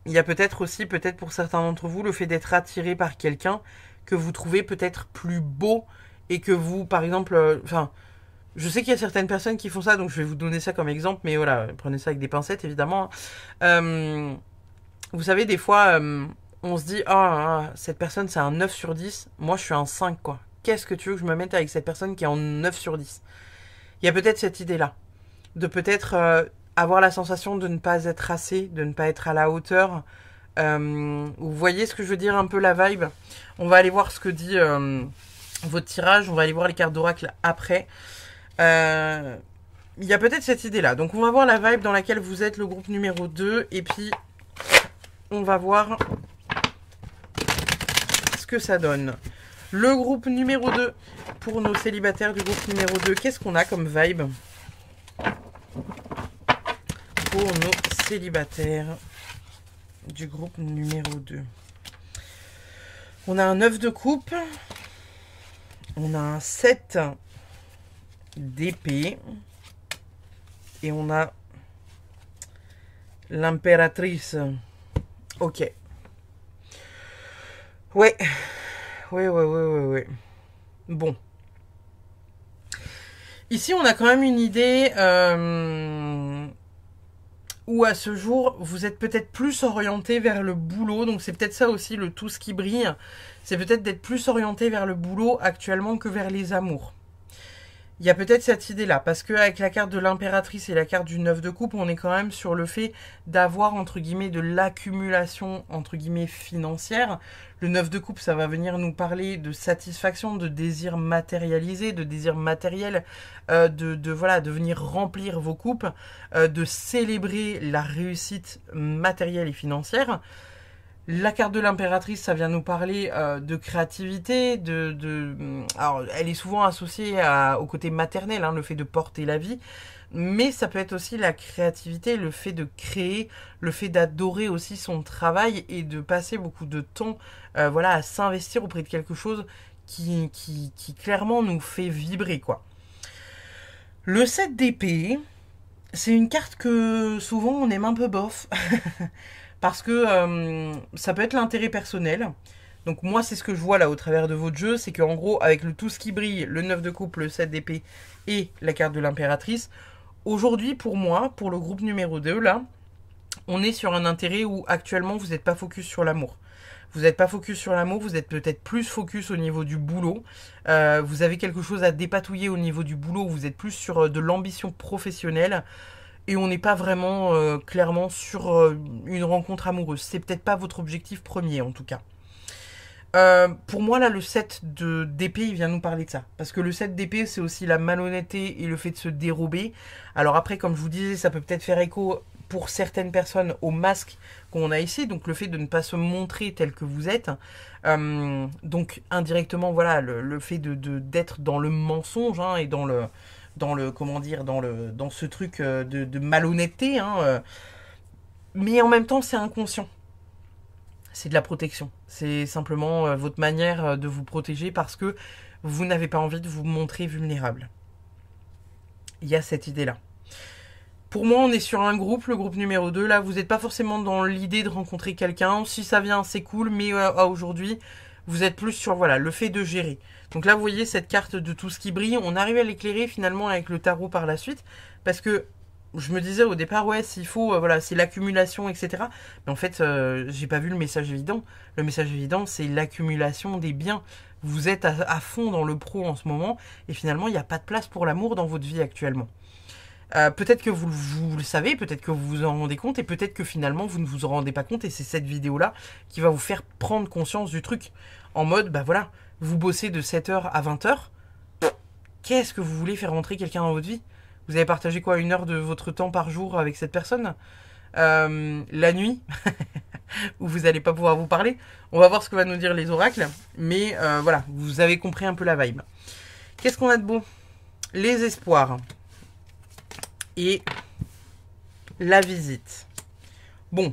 S1: y a peut-être aussi, peut-être pour certains d'entre vous, le fait d'être attiré par quelqu'un que vous trouvez peut-être plus beau et que vous, par exemple, je sais qu'il y a certaines personnes qui font ça, donc je vais vous donner ça comme exemple, mais voilà, prenez ça avec des pincettes, évidemment. Vous savez, des fois, on se dit, cette personne, c'est un 9 sur 10, moi, je suis un 5, quoi. Qu'est-ce que tu veux que je me mette avec cette personne qui est en 9 sur 10? Il y a peut-être cette idée-là, de peut-être avoir la sensation de ne pas être assez, de ne pas être à la hauteur. Vous voyez ce que je veux dire, un peu la vibe. On va aller voir ce que dit votre tirage, on va aller voir les cartes d'oracle après. Il y a peut-être cette idée-là. Donc on va voir la vibe dans laquelle vous êtes, le groupe numéro 2. Et puis, on va voir ce que ça donne. Le groupe numéro 2, pour nos célibataires du groupe numéro 2, qu'est-ce qu'on a comme vibe pour nos célibataires du groupe numéro 2? On a un 9 de coupe. On a un 7 d'épée. Et on a l'impératrice. Ok. Ouais. Ouais. Bon. Ici, on a quand même une idée où à ce jour, vous êtes peut-être plus orienté vers le boulot. Donc c'est peut-être ça aussi le tout ce qui brille. C'est peut-être d'être plus orienté vers le boulot actuellement que vers les amours. Il y a peut-être cette idée-là, parce qu'avec la carte de l'impératrice et la carte du 9 de coupe, on est quand même sur le fait d'avoir, entre guillemets, de l'accumulation, entre guillemets, financière. Le 9 de coupe, ça va venir nous parler de satisfaction, de désir matérialisé, de désir matériel, voilà, de venir remplir vos coupes, de célébrer la réussite matérielle et financière. La carte de l'impératrice, ça vient nous parler de créativité, alors, elle est souvent associée au côté maternel, hein, le fait de porter la vie, mais ça peut être aussi la créativité, le fait de créer, le fait d'adorer aussi son travail et de passer beaucoup de temps voilà, à s'investir auprès de quelque chose qui clairement nous fait vibrer, quoi. Le 7 d'épée, c'est une carte que souvent on aime un peu bof. Parce que ça peut être l'intérêt personnel. Donc moi, c'est ce que je vois là au travers de votre jeu. C'est qu'en gros, avec le tout ce qui brille, le 9 de coupe, le 7 d'épée et la carte de l'impératrice, aujourd'hui, pour moi, pour le groupe numéro 2, là, on est sur un intérêt où actuellement, vous n'êtes pas focus sur l'amour. Vous n'êtes pas focus sur l'amour, vous êtes peut-être plus focus au niveau du boulot. Vous avez quelque chose à dépatouiller au niveau du boulot. Vous êtes plus sur de l'ambition professionnelle. Et on n'est pas vraiment clairement sur une rencontre amoureuse. C'est peut-être pas votre objectif premier en tout cas. Pour moi là le 7 d'épée il vient nous parler de ça. Parce que le 7 d'épée c'est aussi la malhonnêteté et le fait de se dérober. Alors après comme je vous disais ça peut peut-être faire écho pour certaines personnes au masque qu'on a ici. Donc le fait de ne pas se montrer tel que vous êtes. Donc indirectement voilà le fait d'être dans le mensonge hein, et dans comment dire, dans ce truc de malhonnêteté, hein, mais en même temps c'est inconscient. C'est de la protection. C'est simplement votre manière de vous protéger parce que vous n'avez pas envie de vous montrer vulnérable. Il y a cette idée-là. Pour moi, on est sur un groupe, le groupe numéro 2. Là, vous n'êtes pas forcément dans l'idée de rencontrer quelqu'un. Si ça vient, c'est cool, mais aujourd'hui, vous êtes plus sur voilà, le fait de gérer. Donc là, vous voyez cette carte de tout ce qui brille. On arrive à l'éclairer finalement avec le tarot par la suite. Parce que je me disais au départ, ouais, s'il faut, voilà, c'est l'accumulation, etc. Mais en fait, j'ai pas vu le message évident. Le message évident, c'est l'accumulation des biens. Vous êtes à fond dans le pro en ce moment. Et finalement, il n'y a pas de place pour l'amour dans votre vie actuellement. Peut-être que vous le savez, peut-être que vous vous en rendez compte et peut-être que finalement vous ne vous en rendez pas compte et c'est cette vidéo là qui va vous faire prendre conscience du truc en mode bah voilà, vous bossez de 7h à 20h, qu'est-ce que vous voulez faire rentrer quelqu'un dans votre vie? Vous avez partagé quoi, 1 heure de votre temps par jour avec cette personne? La nuit où vous n'allez pas pouvoir vous parler. On va voir ce que va nous dire les oracles, mais voilà, vous avez compris un peu la vibe. Qu'est-ce qu'on a de beau? Les espoirs et la visite. Bon,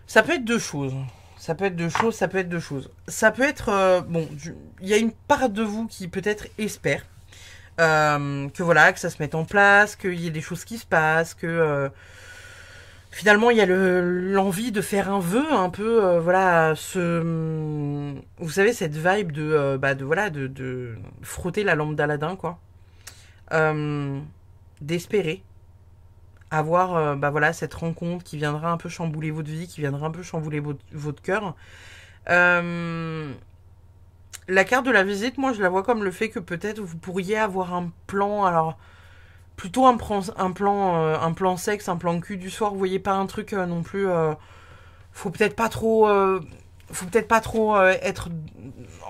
S1: ça peut être deux choses. Ça peut être deux choses, ça peut être deux choses. Ça peut être, bon, il y a une part de vous qui peut-être espère que voilà, que ça se mette en place, qu'il y ait des choses qui se passent, que finalement il y a l'envie de faire un vœu un peu, voilà, vous savez cette vibe de frotter la lampe d'Aladin quoi. D'espérer avoir bah voilà, cette rencontre qui viendra un peu chambouler votre vie, qui viendra un peu chambouler votre cœur. La carte de la visite, moi je la vois comme le fait que peut-être vous pourriez avoir un plan, alors plutôt un plan sexe, un plan cul du soir, vous voyez pas un truc non plus, faut peut-être pas trop être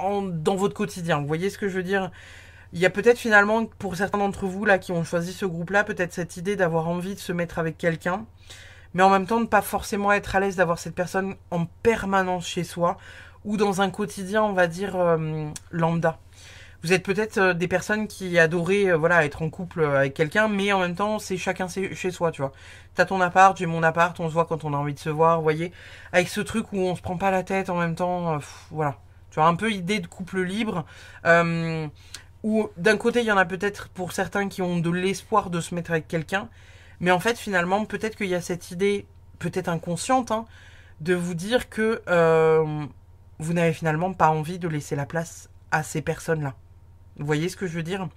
S1: dans votre quotidien, vous voyez ce que je veux dire? Il y a peut-être finalement, pour certains d'entre vous là qui ont choisi ce groupe-là, peut-être cette idée d'avoir envie de se mettre avec quelqu'un, mais en même temps de pas forcément être à l'aise d'avoir cette personne en permanence chez soi, ou dans un quotidien, on va dire, lambda. Vous êtes peut-être des personnes qui adoraient voilà, être en couple avec quelqu'un, mais en même temps, c'est chacun chez soi, tu vois. T'as ton appart, j'ai mon appart, on se voit quand on a envie de se voir, vous voyez. Avec ce truc où on se prend pas la tête en même temps, voilà. Tu vois, un peu idée de couple libre. Où d'un côté il y en a peut-être pour certains qui ont de l'espoir de se mettre avec quelqu'un, mais en fait finalement peut-être qu'il y a cette idée, peut-être inconsciente, hein, de vous dire que vous n'avez finalement pas envie de laisser la place à ces personnes-là. Vous voyez ce que je veux dire?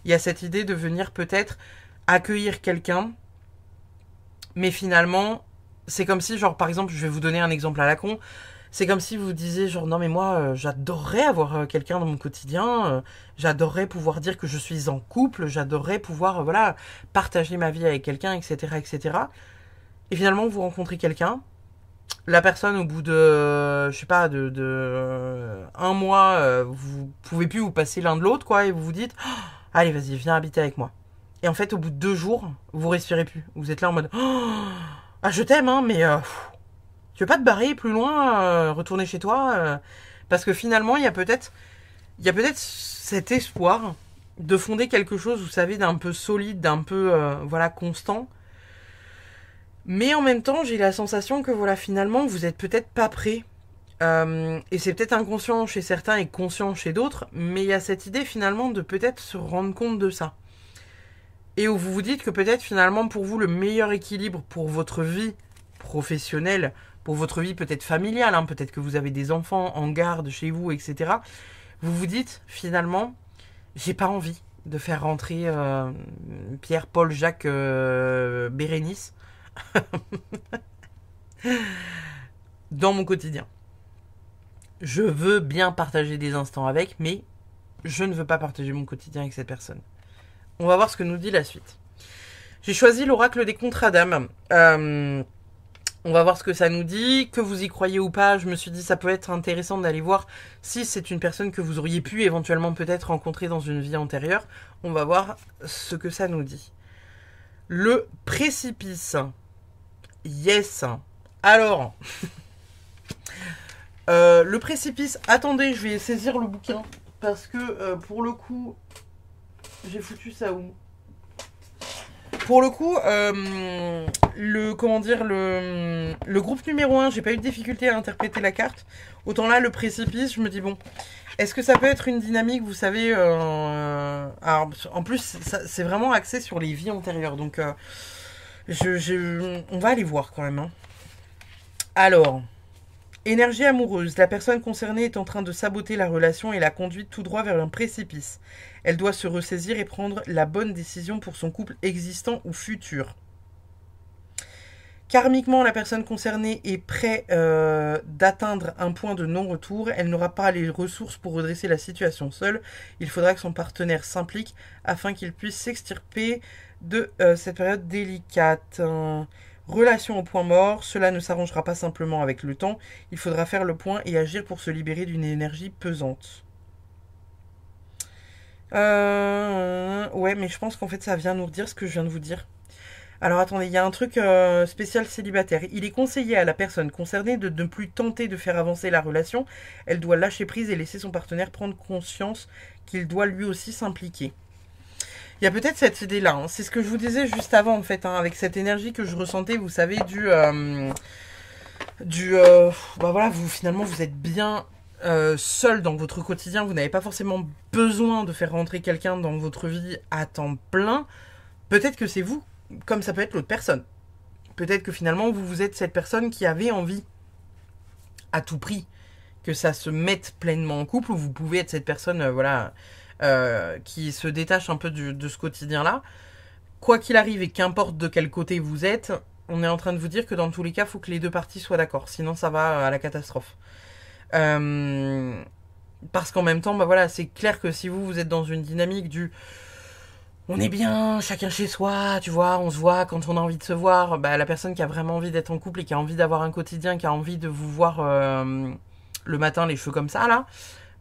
S1: Il y a cette idée de venir peut-être accueillir quelqu'un, mais finalement, c'est comme si, genre, par exemple, je vais vous donner un exemple à la con, c'est comme si vous disiez, genre, non mais moi, j'adorerais avoir quelqu'un dans mon quotidien, j'adorerais pouvoir dire que je suis en couple, j'adorerais pouvoir, voilà, partager ma vie avec quelqu'un, etc., etc. Et finalement, vous rencontrez quelqu'un, la personne, au bout de, je sais pas, de un mois, vous pouvez plus vous passer l'un de l'autre, quoi, et vous vous dites, oh, allez, vas-y, viens habiter avec moi. Et en fait, au bout de 2 jours, vous respirez plus. Vous êtes là en mode, oh, ah, je t'aime, hein, mais tu veux pas te barrer plus loin, retourner chez toi parce que finalement, il y a peut-être cet espoir de fonder quelque chose, vous savez, d'un peu solide, d'un peu, voilà, constant. Mais en même temps, j'ai la sensation que voilà, finalement, vous êtes peut-être pas prêt. Et c'est peut-être inconscient chez certains et conscient chez d'autres, mais il y a cette idée finalement de peut-être se rendre compte de ça. Et où vous vous dites que peut-être finalement pour vous le meilleur équilibre pour votre vie professionnelle, pour votre vie peut-être familiale, hein, peut-être que vous avez des enfants en garde chez vous, etc. Vous vous dites finalement, j'ai pas envie de faire rentrer Pierre, Paul, Jacques, Bérénice dans mon quotidien. Je veux bien partager des instants avec, mais je ne veux pas partager mon quotidien avec cette personne. On va voir ce que nous dit la suite. J'ai choisi l'oracle des contrats d'âme. On va voir ce que ça nous dit. Que vous y croyez ou pas, je me suis dit ça peut être intéressant d'aller voir si c'est une personne que vous auriez pu éventuellement peut-être rencontrer dans une vie antérieure. On va voir ce que ça nous dit. Le précipice. Yes. Alors, le précipice. Attendez, je vais saisir le bouquin. Parce que pour le coup, j'ai foutu ça où? Pour le coup, le groupe numéro 1, j'ai pas eu de difficulté à interpréter la carte. Autant là, le précipice, je me dis, bon, est-ce que ça peut être une dynamique, vous savez, alors, en plus, c'est vraiment axé sur les vies antérieures. Donc, on va aller voir quand même. Hein. Alors, énergie amoureuse. La personne concernée est en train de saboter la relation et la conduit tout droit vers un précipice. Elle doit se ressaisir et prendre la bonne décision pour son couple existant ou futur. Karmiquement, la personne concernée est prête d'atteindre un point de non-retour. Elle n'aura pas les ressources pour redresser la situation seule. Il faudra que son partenaire s'implique afin qu'il puisse s'extirper de cette période délicate. Relation au point mort, cela ne s'arrangera pas simplement avec le temps. Il faudra faire le point et agir pour se libérer d'une énergie pesante. Ouais, mais je pense qu'en fait ça vient nous dire ce que je viens de vous dire. Alors attendez, il y a un truc spécial célibataire. Il est conseillé à la personne concernée de ne plus tenter de faire avancer la relation. Elle doit lâcher prise et laisser son partenaire prendre conscience qu'il doit lui aussi s'impliquer. Il y a peut-être cette idée-là. Hein. C'est ce que je vous disais juste avant, en fait, hein, avec cette énergie que je ressentais, vous savez, bah voilà, finalement, vous êtes bien seul dans votre quotidien. Vous n'avez pas forcément besoin de faire rentrer quelqu'un dans votre vie à temps plein. Peut-être que c'est vous, comme ça peut être l'autre personne. Peut-être que finalement, vous êtes cette personne qui avait envie, à tout prix, que ça se mette pleinement en couple, ou vous pouvez être cette personne, voilà... qui se détache un peu de ce quotidien-là. Quoi qu'il arrive et qu'importe de quel côté vous êtes, on est en train de vous dire que dans tous les cas, il faut que les deux parties soient d'accord. Sinon, ça va à la catastrophe. Parce qu'en même temps, bah voilà, c'est clair que si vous êtes dans une dynamique du... On est bien, chacun chez soi, tu vois, on se voit quand on a envie de se voir. Bah, la personne qui a vraiment envie d'être en couple et qui a envie d'avoir un quotidien, qui a envie de vous voir le matin, les cheveux comme ça, là...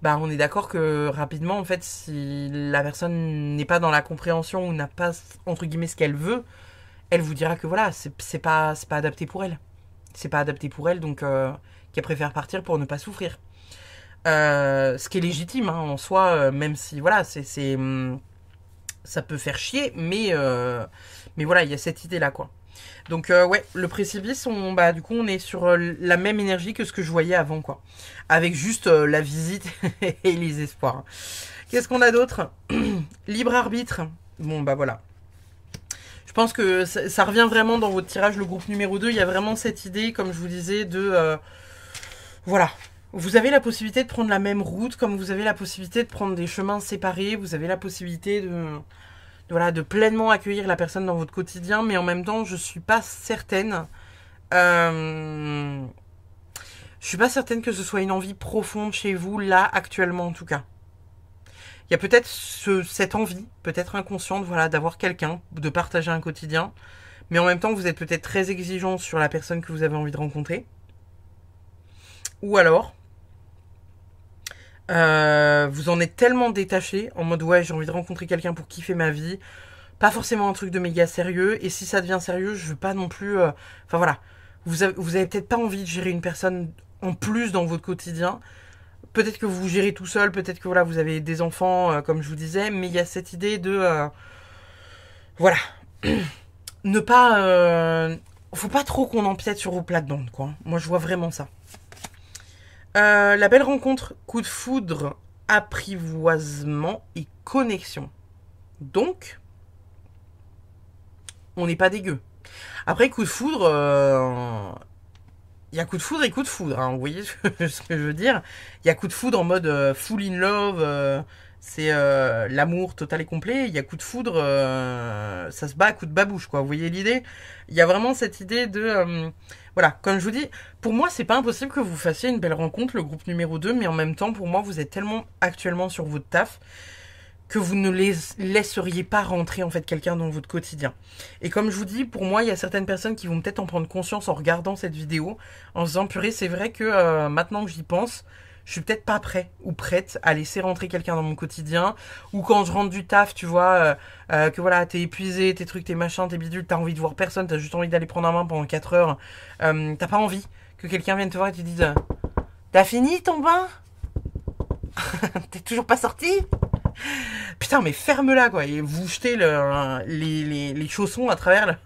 S1: Bah, on est d'accord que rapidement, en fait, si la personne n'est pas dans la compréhension ou n'a pas, entre guillemets, ce qu'elle veut, elle vous dira que voilà, c'est pas adapté pour elle. C'est pas adapté pour elle, donc qu'elle préfère partir pour ne pas souffrir. Ce qui est légitime, hein, en soi, même si, voilà, ça peut faire chier, mais voilà, il y a cette idée-là, quoi. Donc ouais, le précipice, du coup, on est sur la même énergie que ce que je voyais avant, quoi. Avec juste la visite et les espoirs. Qu'est-ce qu'on a d'autre? Libre arbitre. Bon, bah voilà. Je pense que ça revient vraiment dans votre tirage, le groupe numéro 2. Il y a vraiment cette idée, comme je vous disais, de... voilà. Vous avez la possibilité de prendre la même route, comme vous avez la possibilité de prendre des chemins séparés, vous avez la possibilité voilà, de pleinement accueillir la personne dans votre quotidien, mais en même temps, je suis pas certaine. Je suis pas certaine que ce soit une envie profonde chez vous, là, actuellement en tout cas. Il y a peut-être cette envie, peut-être inconsciente, voilà, d'avoir quelqu'un, de partager un quotidien, mais en même temps, vous êtes peut-être très exigeant sur la personne que vous avez envie de rencontrer. Ou alors, vous en êtes tellement détaché, en mode ouais, j'ai envie de rencontrer quelqu'un pour kiffer ma vie, pas forcément un truc de méga sérieux, et si ça devient sérieux, je veux pas non plus... Enfin voilà, vous avez peut-être pas envie de gérer une personne en plus dans votre quotidien. Peut-être que vous gérez tout seul, peut-être que voilà, vous avez des enfants, comme je vous disais, mais il y a cette idée de... voilà. Ne pas... faut pas trop qu'on empiète sur vos plates-bandes, quoi. Moi, je vois vraiment ça. La belle rencontre, coup de foudre, apprivoisement et connexion. Donc, on n'est pas dégueu. Après, coup de foudre, il y a coup de foudre et coup de foudre, hein, vous voyez ce que je veux dire. Il y a coup de foudre en mode full in love, c'est l'amour total et complet. Il y a coup de foudre, ça se bat à coup de babouche, quoi. Vous voyez l'idée? Il y a vraiment cette idée de... voilà, comme je vous dis, pour moi, c'est pas impossible que vous fassiez une belle rencontre, le groupe numéro 2, mais en même temps, pour moi, vous êtes tellement actuellement sur votre taf que vous ne laisseriez pas rentrer en fait quelqu'un dans votre quotidien. Et comme je vous dis, pour moi, il y a certaines personnes qui vont peut-être en prendre conscience en regardant cette vidéo, en se disant purée, c'est vrai que maintenant que j'y pense, je suis peut-être pas prêt ou prête à laisser rentrer quelqu'un dans mon quotidien, ou quand je rentre du taf, tu vois, que voilà, t'es épuisé, tes trucs, tes machins, tes bidules, t'as envie de voir personne, t'as juste envie d'aller prendre un bain pendant 4 heures, t'as pas envie que quelqu'un vienne te voir et te dise t'as fini ton bain? T'es toujours pas sorti? Putain, mais ferme-la, quoi. Et vous jetez les chaussons à travers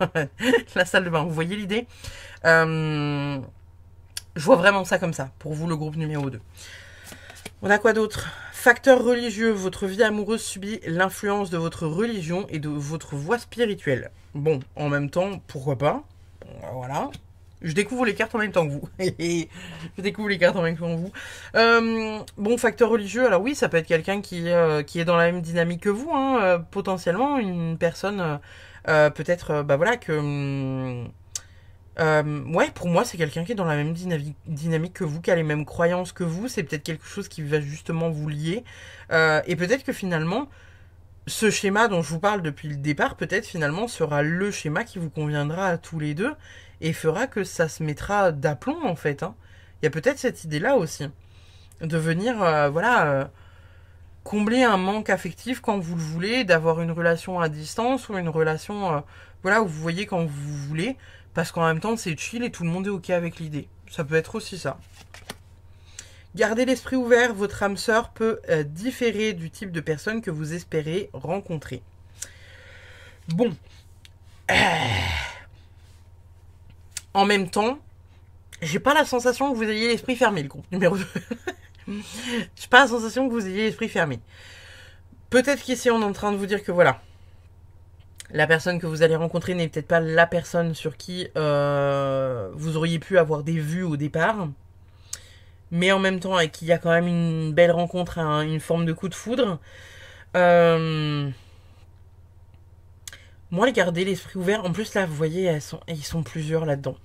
S1: la salle de bain. Vous voyez l'idée? Je vois vraiment ça comme ça, pour vous, le groupe numéro 2. On a quoi d'autre? Facteur religieux. Votre vie amoureuse subit l'influence de votre religion et de votre voie spirituelle. Bon, en même temps, pourquoi pas? Voilà. Je découvre les cartes en même temps que vous. Je découvre les cartes en même temps que vous. Bon, facteur religieux, alors oui, ça peut être quelqu'un qui est dans la même dynamique que vous, hein, potentiellement, une personne, peut-être, bah voilà, que... ouais, pour moi, c'est quelqu'un qui est dans la même dynamique que vous, qui a les mêmes croyances que vous, c'est peut-être quelque chose qui va justement vous lier. Et peut-être que finalement, ce schéma dont je vous parle depuis le départ, peut-être finalement sera le schéma qui vous conviendra à tous les deux et fera que ça se mettra d'aplomb en fait. Hein. Il y a peut-être cette idée-là aussi, de venir, voilà, combler un manque affectif quand vous le voulez, d'avoir une relation à distance ou une relation, voilà, où vous voyez quand vous voulez, parce qu'en même temps c'est chill et tout le monde est ok avec l'idée. Ça peut être aussi ça. Gardez l'esprit ouvert, votre âme sœur peut différer du type de personne que vous espérez rencontrer. Bon. En même temps, j'ai pas la sensation que vous ayez l'esprit fermé, le groupe numéro 2. J'ai pas la sensation que vous ayez l'esprit fermé. Peut-être qu'ici on est en train de vous dire que voilà, la personne que vous allez rencontrer n'est peut-être pas la personne sur qui vous auriez pu avoir des vues au départ. Mais en même temps, avec qui il y a quand même une belle rencontre, une forme de coup de foudre. Moi, garder l'esprit ouvert. En plus, là, vous voyez, ils sont plusieurs là-dedans.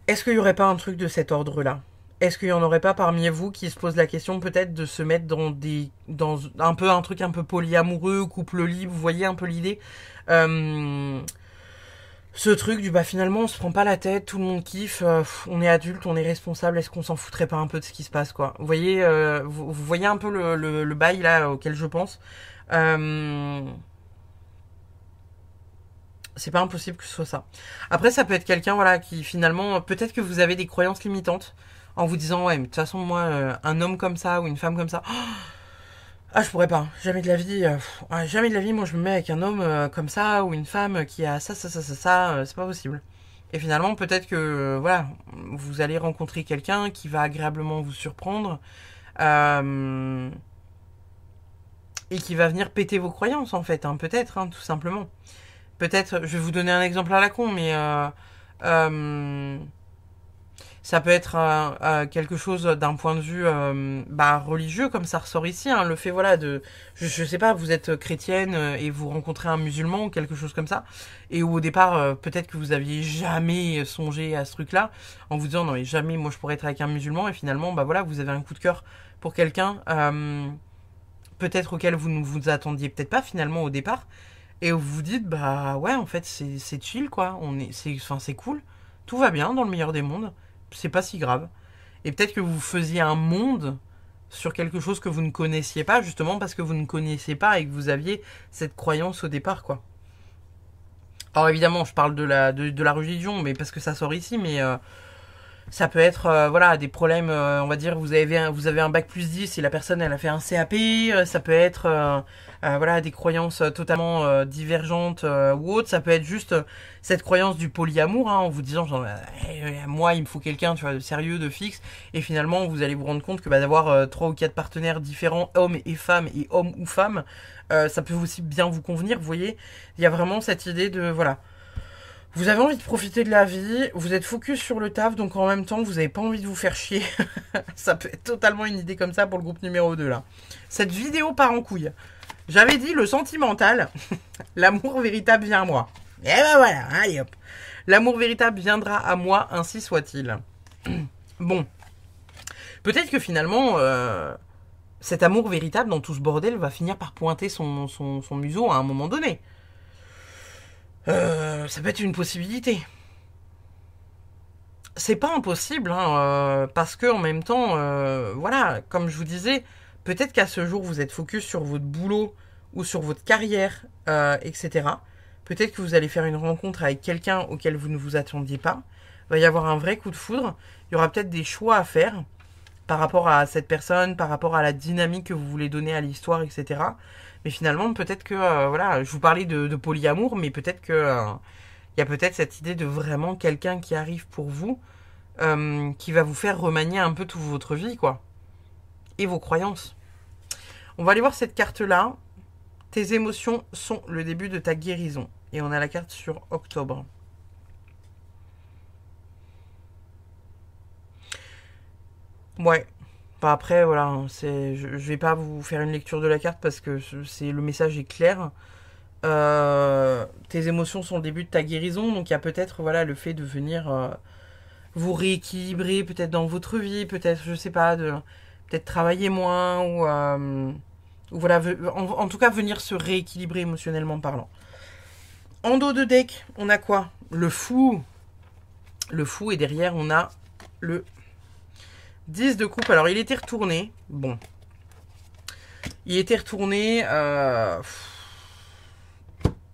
S1: Est-ce qu'il n'y aurait pas un truc de cet ordre-là? Est-ce qu'il n'y en aurait pas parmi vous qui se posent la question peut-être de se mettre dans un peu un truc un peu polyamoureux, couple libre, vous voyez un peu l'idée? Ce truc du bah finalement on se prend pas la tête, tout le monde kiffe, on est adulte, on est responsable, est-ce qu'on s'en foutrait pas un peu de ce qui se passe quoi? Vous voyez, vous voyez un peu le bail là auquel je pense. C'est pas impossible que ce soit ça. Après ça peut être quelqu'un voilà qui finalement peut-être que vous avez des croyances limitantes en vous disant ouais mais de toute façon moi un homme comme ça ou une femme comme ça. Ah, je pourrais pas. Jamais de la vie. Jamais de la vie, moi, je me mets avec un homme comme ça ou une femme qui a ça, c'est pas possible. Et finalement, peut-être que, voilà, vous allez rencontrer quelqu'un qui va agréablement vous surprendre et qui va venir péter vos croyances, en fait, hein, peut-être, hein, tout simplement. Peut-être, je vais vous donner un exemple à la con, mais Ça peut être quelque chose d'un point de vue religieux, comme ça ressort ici. Hein, le fait, voilà, je sais pas, vous êtes chrétienne et vous rencontrez un musulman ou quelque chose comme ça. Et où au départ, peut-être que vous aviez jamais songé à ce truc-là, en vous disant, non mais jamais, moi je pourrais être avec un musulman. Et finalement, bah voilà, vous avez un coup de cœur pour quelqu'un, peut-être auquel vous ne vous attendiez peut-être pas finalement au départ. Et vous vous dites, bah ouais, en fait, c'est chill, quoi. C'est cool. Tout va bien dans le meilleur des mondes. C'est pas si grave. Et peut-être que vous faisiez un monde sur quelque chose que vous ne connaissiez pas, justement parce que vous ne connaissiez pas et que vous aviez cette croyance au départ, quoi. Alors évidemment, je parle de la religion, mais parce que ça sort ici, mais ça peut être voilà, des problèmes, on va dire, vous avez un bac plus 10 et la personne elle a fait un CAP, ça peut être voilà, des croyances totalement divergentes ou autres, ça peut être juste cette croyance du polyamour, hein, en vous disant genre, moi il me faut quelqu'un, tu vois, de sérieux, de fixe, et finalement vous allez vous rendre compte que bah, d'avoir 3 ou 4 partenaires différents, hommes et femmes, et hommes ou femmes, ça peut aussi bien vous convenir, vous voyez, il y a vraiment cette idée de, voilà, vous avez envie de profiter de la vie, vous êtes focus sur le taf, donc en même temps, vous n'avez pas envie de vous faire chier. Ça peut être totalement une idée comme ça pour le groupe numéro 2, là. Cette vidéo part en couille. J'avais dit le sentimental, l'amour véritable vient à moi. Et ben voilà, allez hop. L'amour véritable viendra à moi, ainsi soit-il. Bon. Peut-être que finalement, cet amour véritable dans tout ce bordel va finir par pointer son museau à un moment donné. Ça peut être une possibilité. C'est pas impossible, hein, parce que en même temps, voilà, comme je vous disais, peut-être qu'à ce jour vous êtes focus sur votre boulot ou sur votre carrière, etc. Peut-être que vous allez faire une rencontre avec quelqu'un auquel vous ne vous attendiez pas. Il va y avoir un vrai coup de foudre. Il y aura peut-être des choix à faire par rapport à cette personne, par rapport à la dynamique que vous voulez donner à l'histoire, etc. Mais finalement, peut-être que, voilà, je vous parlais de polyamour, mais peut-être que il y a peut-être cette idée de vraiment quelqu'un qui arrive pour vous, qui va vous faire remanier un peu toute votre vie, quoi. Et vos croyances. On va aller voir cette carte-là. Tes émotions sont le début de ta guérison. Et on a la carte sur octobre. Ouais. Bah après, voilà, je vais pas vous faire une lecture de la carte parce que le message est clair. Tes émotions sont le début de ta guérison, donc il y a peut-être voilà le fait de venir vous rééquilibrer peut-être dans votre vie, peut-être je sais pas, de peut-être travailler moins ou voilà, en tout cas venir se rééquilibrer émotionnellement parlant. En dos de deck, on a quoi? Le fou. Le fou, et derrière on a le 10 de coupe. Alors il était retourné, bon. Il était retourné, je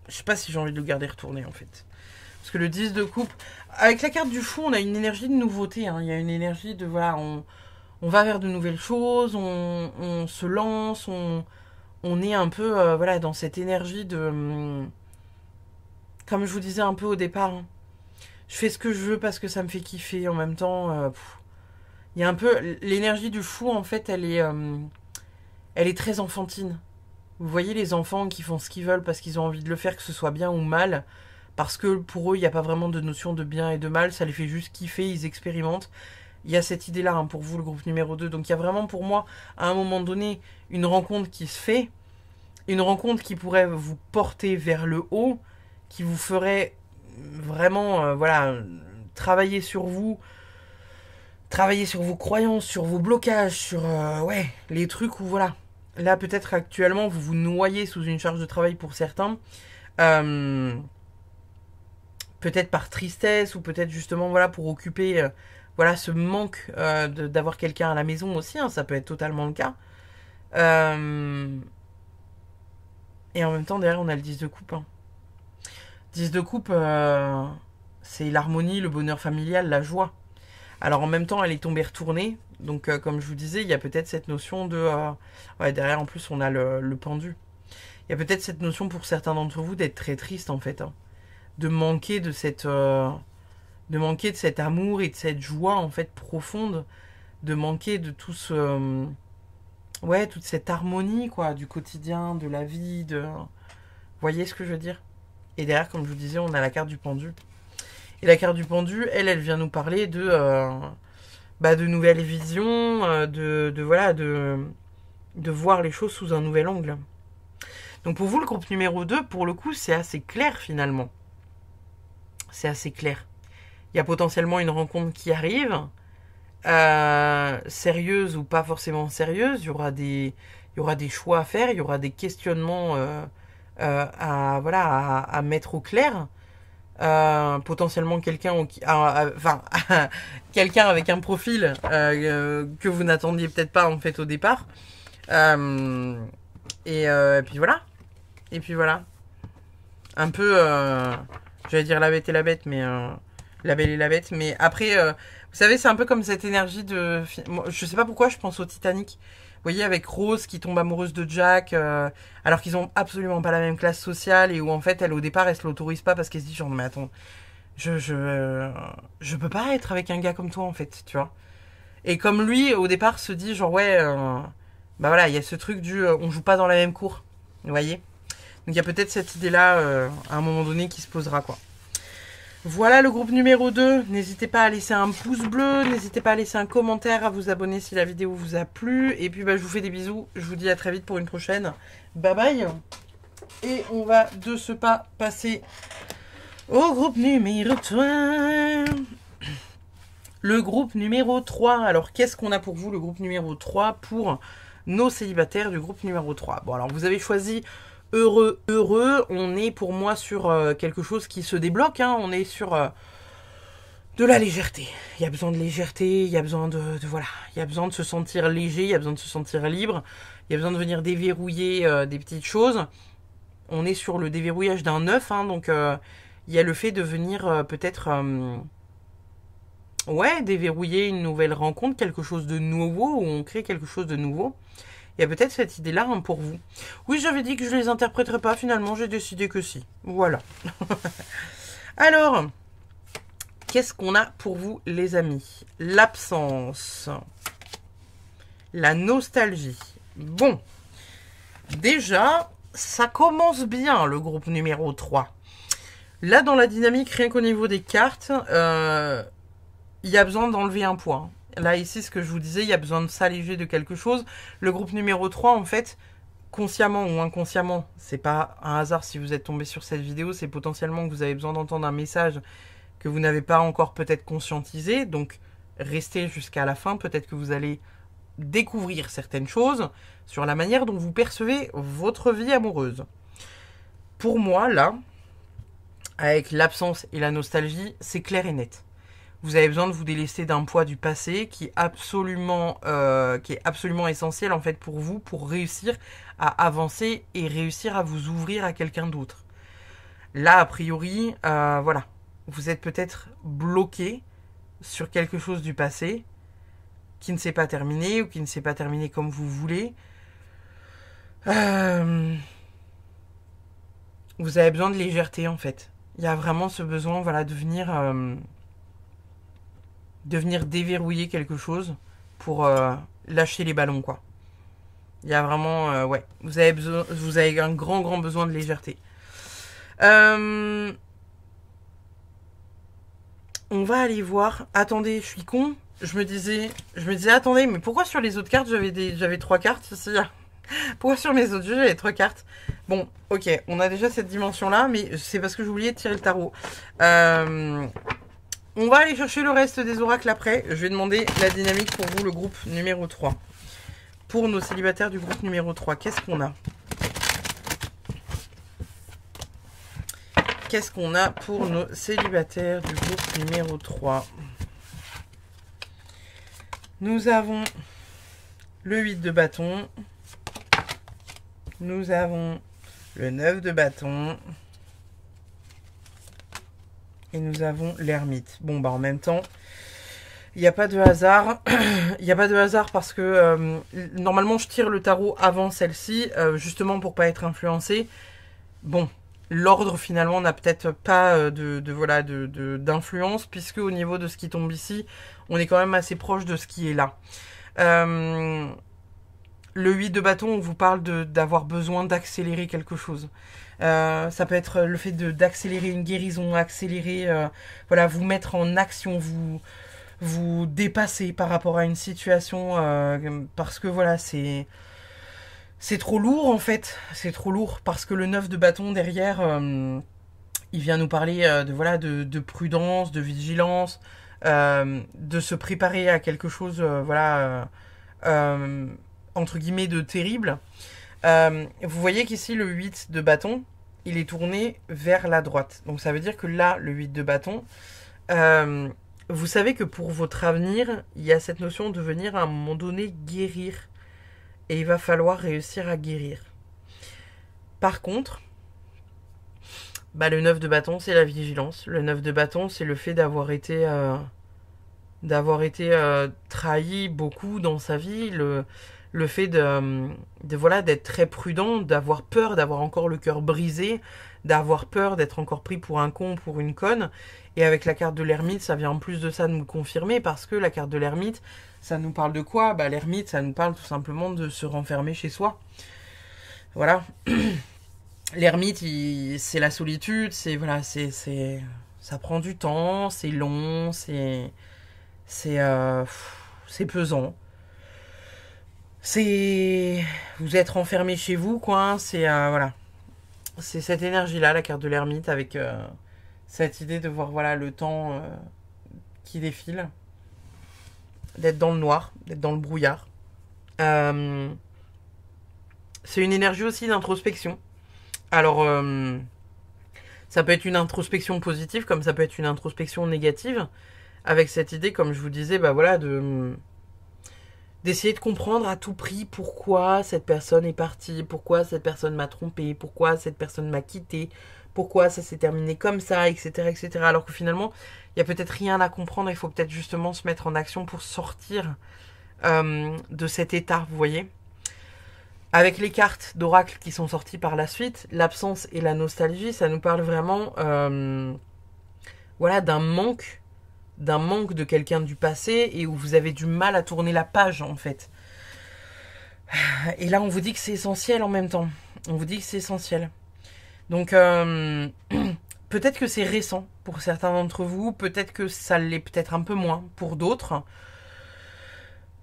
S1: sais pas si j'ai envie de le garder retourné en fait. Parce que le 10 de coupe, avec la carte du fou, on a une énergie de nouveauté. Hein. Il y a une énergie de, voilà, on va vers de nouvelles choses, on se lance, on est un peu voilà, dans cette énergie de... comme je vous disais un peu au départ, hein, je fais ce que je veux parce que ça me fait kiffer. En même temps, il y a un peu... L'énergie du fou, en fait, elle est très enfantine. Vous voyez les enfants qui font ce qu'ils veulent parce qu'ils ont envie de le faire, que ce soit bien ou mal, parce que pour eux, il n'y a pas vraiment de notion de bien et de mal, ça les fait juste kiffer, ils expérimentent. Il y a cette idée-là, hein, pour vous, le groupe numéro 2. Donc il y a vraiment pour moi, à un moment donné, une rencontre qui se fait, une rencontre qui pourrait vous porter vers le haut, qui vous ferait vraiment, voilà, travailler sur vous, travailler sur vos croyances, sur vos blocages, sur, ouais, les trucs où, voilà. Là, peut-être actuellement, vous vous noyez sous une charge de travail pour certains. Peut-être par tristesse ou peut-être justement voilà pour occuper voilà ce manque d'avoir quelqu'un à la maison aussi, hein, ça peut être totalement le cas. Et en même temps derrière on a le 10 de coupe. Hein. 10 de coupe, c'est l'harmonie, le bonheur familial, la joie. Alors en même temps elle est tombée retournée, donc comme je vous disais il y a peut-être cette notion de... ouais, derrière en plus on a le pendu. Il y a peut-être cette notion pour certains d'entre vous d'être très triste en fait. Hein. De manquer de cet amour et de cette joie en fait profonde, de manquer de tout ce ouais, toute cette harmonie quoi du quotidien, de la vie, de... Vous voyez ce que je veux dire? Et derrière, comme je vous disais, on a la carte du pendu. Et la carte du pendu, elle vient nous parler de nouvelles visions, voilà, de voir les choses sous un nouvel angle. Donc pour vous, le groupe numéro 2, pour le coup, c'est assez clair finalement. C'est assez clair. Il y a potentiellement une rencontre qui arrive, sérieuse ou pas forcément sérieuse. Il y aura des choix à faire, il y aura des questionnements à mettre au clair. Potentiellement quelqu'un quelqu'un avec un profil que vous n'attendiez peut-être pas en fait au départ. Et puis voilà. Et puis voilà. Un peu, j'allais dire la bête et la bête, mais la belle et la bête. Mais après, vous savez, c'est un peu comme cette énergie de... Je sais pas pourquoi je pense au Titanic. Vous voyez, avec Rose qui tombe amoureuse de Jack, alors qu'ils ont absolument pas la même classe sociale, et où en fait, elle au départ, elle se l'autorise pas parce qu'elle se dit genre, mais attends, je peux pas être avec un gars comme toi en fait, tu vois. Et comme lui, au départ, se dit genre, ouais, bah voilà, il y a ce truc du on joue pas dans la même cour, vous voyez. Donc il y a peut-être cette idée-là à un moment donné qui se posera, quoi. Voilà le groupe numéro 2. N'hésitez pas à laisser un pouce bleu, n'hésitez pas à laisser un commentaire, à vous abonner si la vidéo vous a plu. Et puis bah, je vous fais des bisous, je vous dis à très vite pour une prochaine. Bye bye. Et on va de ce pas passer au groupe numéro 3. Le groupe numéro 3. Alors qu'est-ce qu'on a pour vous, le groupe numéro 3, pour nos célibataires du groupe numéro 3? Bon, alors vous avez choisi heureux. On est pour moi sur quelque chose qui se débloque, hein. On est sur de la légèreté. Il y a besoin de légèreté, il y a besoin voilà, il y a besoin de se sentir léger, il y a besoin de se sentir libre, il y a besoin de venir déverrouiller des petites choses. On est sur le déverrouillage d'un œuf, hein, donc il y a le fait de venir peut-être déverrouiller une nouvelle rencontre, quelque chose de nouveau, où on crée quelque chose de nouveau. Il y a peut-être cette idée-là, hein, pour vous. Oui, j'avais dit que je les interpréterais pas, finalement, j'ai décidé que si. Voilà. Alors, qu'est-ce qu'on a pour vous, les amis? L'absence. La nostalgie. Bon. Déjà, ça commence bien, le groupe numéro 3. Là, dans la dynamique, rien qu'au niveau des cartes, il y a besoin d'enlever un poids. Là, ici, ce que je vous disais, il y a besoin de s'alléger de quelque chose. Le groupe numéro 3, en fait, consciemment ou inconsciemment, c'est pas un hasard si vous êtes tombé sur cette vidéo, c'est potentiellement que vous avez besoin d'entendre un message que vous n'avez pas encore peut-être conscientisé. Donc, restez jusqu'à la fin. Peut-être que vous allez découvrir certaines choses sur la manière dont vous percevez votre vie amoureuse. Pour moi, là, avec l'absence et la nostalgie, c'est clair et net. Vous avez besoin de vous délester d'un poids du passé qui est absolument essentiel en fait pour vous, pour réussir à avancer et réussir à vous ouvrir à quelqu'un d'autre. Là, a priori, voilà, vous êtes peut-être bloqué sur quelque chose du passé qui ne s'est pas terminé ou qui ne s'est pas terminé comme vous voulez. Vous avez besoin de légèreté en fait. Il y a vraiment ce besoin, voilà, de venir déverrouiller quelque chose pour lâcher les ballons, quoi. Il y a vraiment, ouais, vous avez un grand besoin de légèreté. On va aller voir. Attendez, je suis con. Je me disais, attendez, mais pourquoi sur les autres cartes j'avais 3 cartes? Pourquoi sur mes autres jeux j'avais 3 cartes? Bon, ok, on a déjà cette dimension-là, mais c'est parce que j'oubliais de tirer le tarot. On va aller chercher le reste des oracles après. Je vais demander la dynamique pour vous, le groupe numéro 3. Pour nos célibataires du groupe numéro 3, qu'est-ce qu'on a? Qu'est-ce qu'on a pour nos célibataires du groupe numéro 3? Nous avons le 8 de bâton. Nous avons le 9 de bâton. Et nous avons l'ermite. Bon, bah en même temps, il n'y a pas de hasard. Il n'y a pas de hasard parce que normalement, je tire le tarot avant celle-ci, justement pour pas être influencé. Bon, l'ordre finalement n'a peut-être pas d'influence, puisque au niveau de ce qui tombe ici, on est quand même assez proche de ce qui est là. Le 8 de bâton, on vous parle d'avoir besoin d'accélérer quelque chose. Ça peut être le fait d'accélérer une guérison, accélérer, voilà, vous mettre en action, vous dépasser par rapport à une situation, parce que voilà, c'est trop lourd en fait, c'est trop lourd parce que le 9 de bâton derrière, il vient nous parler de voilà de prudence, de vigilance, de se préparer à quelque chose, voilà, entre guillemets de terrible. Vous voyez qu'ici le 8 de bâton, il est tourné vers la droite. Donc ça veut dire que là, le 8 de bâton, vous savez que pour votre avenir, il y a cette notion de venir à un moment donné guérir. Et il va falloir réussir à guérir. Par contre, bah, le 9 de bâton, c'est la vigilance. Le 9 de bâton, c'est le fait d'avoir été trahi beaucoup dans sa vie. Le fait voilà, d'être très prudent, d'avoir peur, d'avoir encore le cœur brisé, d'avoir peur d'être encore pris pour un con, pour une conne. Et avec la carte de l'ermite, ça vient en plus de ça nous le confirmer, parce que la carte de l'ermite, ça nous parle de quoi? Bah, l'ermite, ça nous parle tout simplement de se renfermer chez soi. Voilà. L'ermite, c'est la solitude, c'est voilà, ça prend du temps, c'est long, c'est pesant. Vous êtes renfermé chez vous, quoi. C'est voilà, c'est cette énergie-là, la carte de l'ermite, avec cette idée de voir voilà le temps qui défile, d'être dans le noir, d'être dans le brouillard. C'est une énergie aussi d'introspection. Alors, ça peut être une introspection positive, comme ça peut être une introspection négative, avec cette idée, comme je vous disais, bah voilà, d'essayer de comprendre à tout prix pourquoi cette personne est partie, pourquoi cette personne m'a trompé, pourquoi cette personne m'a quitté, pourquoi ça s'est terminé comme ça, etc., etc. Alors que finalement, il y a peut-être rien à comprendre, il faut peut-être justement se mettre en action pour sortir de cet état, vous voyez. Avec les cartes d'oracle qui sont sorties par la suite, l'absence et la nostalgie, ça nous parle vraiment voilà, d'un manque de quelqu'un du passé et où vous avez du mal à tourner la page en fait. Et là on vous dit que c'est essentiel en même temps. On vous dit que c'est essentiel. Donc peut-être que c'est récent pour certains d'entre vous, peut-être que ça l'est peut-être un peu moins pour d'autres.